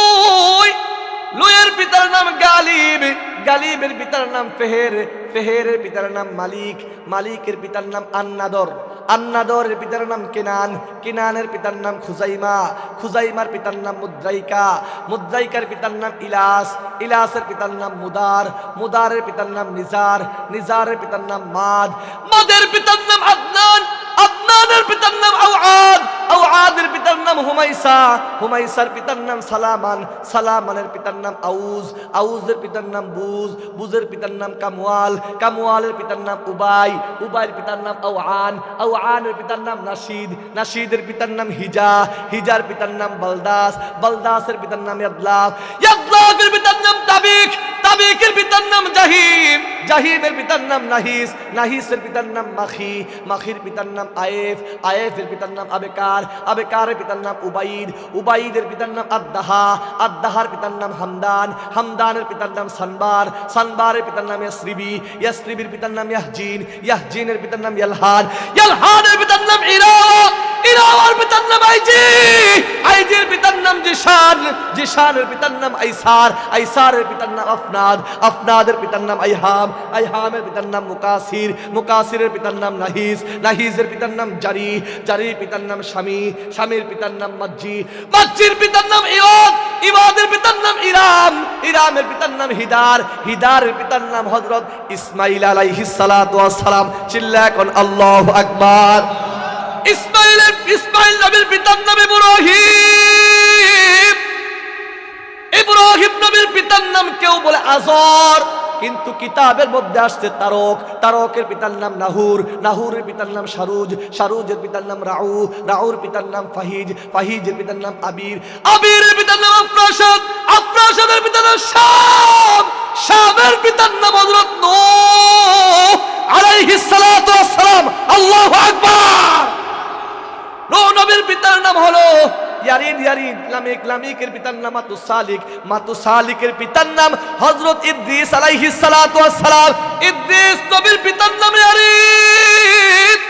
লুইয়ের পিতার নাম গালিব। গালিবের পিতার নাম ফেহের। ফেহেরের পিতার নাম মালিক। মালিকের পিতার নাম আন্নাদর। আন্নাদরের পিতার নাম কেনান। কেনানের পিতার নাম খুজাইমা। খুজাইমার পিতার নাম মুদ্রাইকা। মুদ্রাইকার পিতার নাম ইলাস। ইলাসের পিতার নাম মুদার। মুদারের পিতার নাম নিজার। নিজারের পিতার নাম মাদ। মাদের পিতার নাম আদনান। আদনানের পিতার নাম আওআদ। আওআদের পিতার নাম হুমাইসা। হুমাইসার পিতার নাম সালামান। সালামানের পিতার নাম আউজ। আউজের পিতার নাম বুজ। বুজের পিতার নাম কামওয়াল। কামওয়ালের পিতার নাম উবাই। উবাইয়ের পিতার নাম আওআন। আওআনের পিতার নাম নাশিদ। নাশিদের পিতার নাম হিজা। হিজার পিতার নাম বালদাস। বালদাসের পিতার নাম ইয়াদলাফ। ইয়াদলাফের পিতার নাম তাবিক। তাবিকের পিতার নাম জাহিম। জাহিমের পিতার নাম নাহিস। নাহিসের পিতার নাম মাখি। মাখির পিতার নাম আয়েফ। আয়েফের পিতার নাম আবেকার। আবেকারের পিতার নাম উবাইদ। উবাইদের পিতার নাম আদ্দাহা। আদ্দাহার পিতার নাম হামদান। হামদানের পিতার নাম সানবার। সানবারের পিতার নাম ইয়াসরিবি। ইয়াসরিবির পিতার নাম ইয়াহজিন। ইয়াহজিনের পিতার নাম ইয়ালহান। ইয়ালহানের পিতার নাম ইরাওয়া। ইরাওয়ার পিতার নাম আইজি। আইজির পিতার নাম জিশান। জিশানের পিতার নাম আইসার। আইসারের পিতার নাম আফনাদ। আফনাদের পিতার নাম আইহাম। আইহামের পিতার নাম মুকাসির। মুকাসিরের পিতার নাম নাহিস। নাহিসের পিতার নাম জারি। জারির পিতার নাম শামি। শামির পিতার নাম মাজ্জি। মাজ্জির পিতার নাম ইওদ। ইওদের পিতার নাম ইরাম। ইরামের পিতার নাম হিদার। হিদারের পিতার নাম হযরত ইসমাঈল আলাইহিস সালাতু ওয়াস সালাম। চিল্লায়া কোন আল্লাহু আকবার। ইসমাঈল নবীর পিতার নাম ইব্রাহিম। ইব্রাহিম নবীর পিতার নাম কেউ বলে আযর, কিন্তু কিতাবের মধ্যে আসছে তারক। তারকের পিতার নাম নাহুর। নাহুরের পিতার নাম শারুজ। শারুজের পিতার নাম রাউ। রাউর পিতার নাম ফাহিজ। ফাহিজের পিতার নাম আবির। আবিরের পিতার নাম আফরাশাদ। আফরাশাদের পিতার নাম শাম। শামের পিতার নাম হযরত নূহ আলাইহিস সালাতু ওয়াস সালাম। আল্লাহু আকবার। নূহ নবীর পিতার নাম হলো ইয়ারিদ। ইয়ারিদ লামিক। লামিকের পিতার নাম মাতুসালিক। মাতুসালিকের পিতার নাম হযরত ইদ্রিস আলাইহিস সালাতু ওয়াস সালাম। ইদ্রিস নবীর পিতার নাম ইয়ারিদ।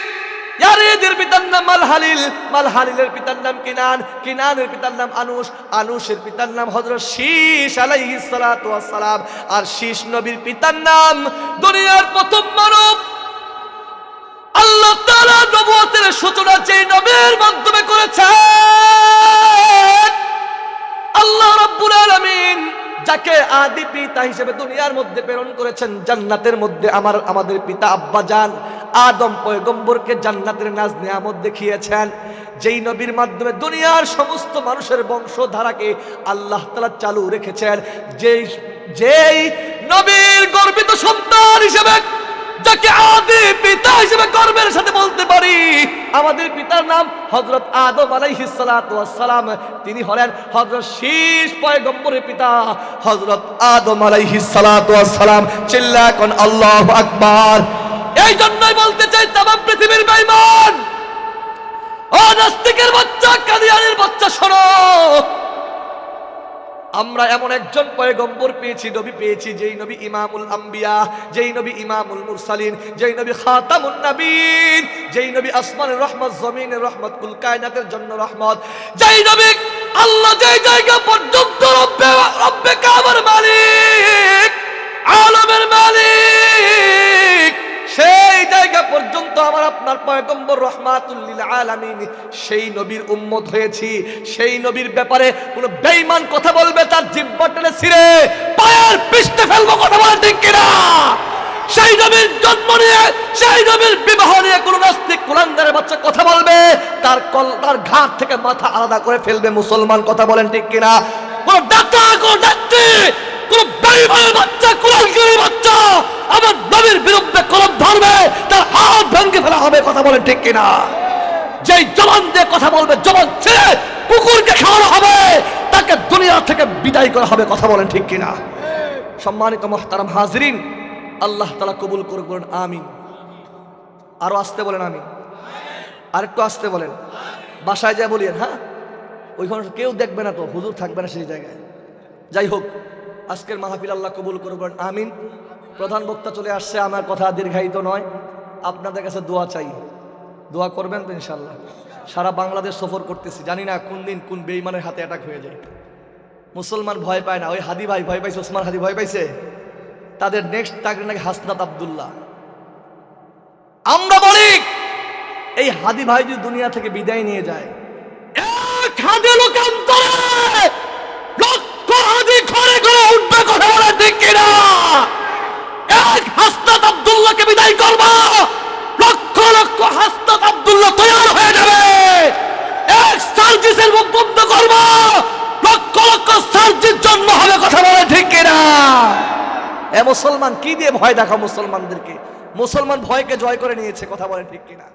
ইয়ারিদের পিতার নাম মালহালিল। মালহালিলের পিতার নাম কিনান। কিনানের পিতার নাম আনুশ। আনুশের পিতার নাম হযরত শীশ আলাইহিস সালাতু ওয়াস সালাম। আর শীশ নবীর পিতার নাম দুনিয়ার প্রথম মানব। আল্লাহ তাআলা নবুয়তের সূচনা যেই নবীর মাধ্যমে করেছেন, আল্লাহ রাব্বুল আলামিন যাকে আদি পিতা হিসেবে দুনিয়ার মধ্যে প্রেরণ করেছেন, জান্নাতের মধ্যে আমাদের পিতা আব্বাজান আদম পয়গম্বরকে জান্নাতের নাজ নিয়ামত দেখিয়েছেন। যেই নবীর মাধ্যমে দুনিয়ার সমস্ত মানুষের বংশধারাকে আল্লাহ তাআলা চালু রেখেছেন, যেই নবীর গর্বিত সন্তান হিসেবে যাকে আদি পিতা হিসেবে গর্বের সাথে বলতে পারি আমাদের পিতার নাম হযরত আদম আলাইহিস সালাতু ওয়াস সালাম। তিনি হলেন হযরত শীষ পয়গম্বরের পিতা হযরত আদম আলাইহিস সালাতু ওয়াস সালাম। চিল্লায়া কোন আল্লাহু আকবার। এই জন্যই বলতে চাই तमाम পৃথিবীর বেঈমান ও নাস্তিকের বাচ্চা, কাদিয়ানের বাচ্চা, শোনো, আমরা এমন একজন পয়গম্বর পেয়েছি, নবী পেয়েছি, যেই নবী ইমামুল আম্বিয়া, যেই নবী ইমামুল মুরসালিন, যেই নবী খাতামুন নবীন, যেই নবী আসমানের রহমত, জমিনের রহমত, কুল কায়নাতের জন্য রহমত, যেই নবী আল্লাহ যেই জায়গা পর্যন্ত রব্বে কাবার মালিক, আলমের মালিক, সেই জায়গা পর্যন্ত আমার আপনার পয়গম্বর রহমাতুল লিল আলামিন সেই নবীর উম্মত হয়েছি। সেই নবীর ব্যাপারে কোন বেঈমান কথা বলবে তার জিহ্বা টেনে ছিঁড়ে পায়ের পিছনে ফেলবো, কথা বলে ঠিক কিনা? সেই নবীর জন্ম নিয়ে, সেই নবীর বিবাহ নিয়ে কোন নাস্তিক কুলাঙ্গারের বাচ্চা কথা বলবে তার ঘাট থেকে মাথা আলাদা করে ফেলবে মুসলমান, কথা বলেন ঠিক কিনা? কোন ডাক্তার, কোন ডাক্তার, কোন বেঈমানের বাচ্চা, কুলাঙ্গারের বাচ্চা আমার নবীর বিরুদ্ধে কলম ধরবে তার হাত ভেঙে ফেলা হবে, কথা বলেন ঠিক কিনা? যেই জবান দিয়ে কথা বলবে জবান ছেড়ে কুকুরকে খাওয়ানো হবে, তাকে দুনিয়া থেকে বিদায় করা হবে, কথা বলেন ঠিক কিনা? সম্মানিত মুহতারাম হাজিরিন, আল্লাহ তাআলা কবুল করুন, বলেন আমিন। আরো আসতে বলেন আমিন, আর একটু আসতে বলেন, বাসায় যায় বলিয়েন। হ্যাঁ, ওইখানে কেউ দেখবে না তো, হুজুর থাকবে না সেই জায়গায়। যাই হোক, আজকের মাহফিল আল্লাহ কবুল করুন, বলেন আমিন। প্রধান বক্তা চলে আসছে, আমার কথা দীর্ঘায়িত নয়, আপনাদের কাছে দোয়া চাই, দোয়া করবেন তো ইনশাল্লাহ। সারা বাংলাদেশ সফর করতেছি, জানি না কোন দিন কোন বেঈমানের হাতে অ্যাটাক হয়ে যায়। মুসলমান ভয় পায় না, ওই হাদি ভাই ভয় পাইছে, ওসমান হাদি ভয় পাইছে, তাদের নেক্সট টার্গেট নাকি হাসনাত আব্দুল্লাহ। আমরা বলি এই হাদি ভাই যদি দুনিয়া থেকে বিদায় নিয়ে যায়, এক হাদি লোকান্তরে লক্ষ হাদি ঘরে ঘরে উঠবে, কথা বলে ঠিক কিনা? এক হাসনাত আব্দুল্লাহকে বিদায় করবা, লক্ষ লক্ষ হাসনাত আব্দুল্লাহ তৈরি হয়ে যাবে। এক সার্জিসের মুখ বন্ধ করবা, লক্ষ লক্ষ সার্জিস জন্ম হবে, কথা বলে ঠিক কিনা? এ মুসলমান কি দিয়ে ভয় দেখাও মুসলমানদেরকে? মুসলমান ভয়কে জয় করে নিয়েছে, কথা বলে ঠিক কিনা?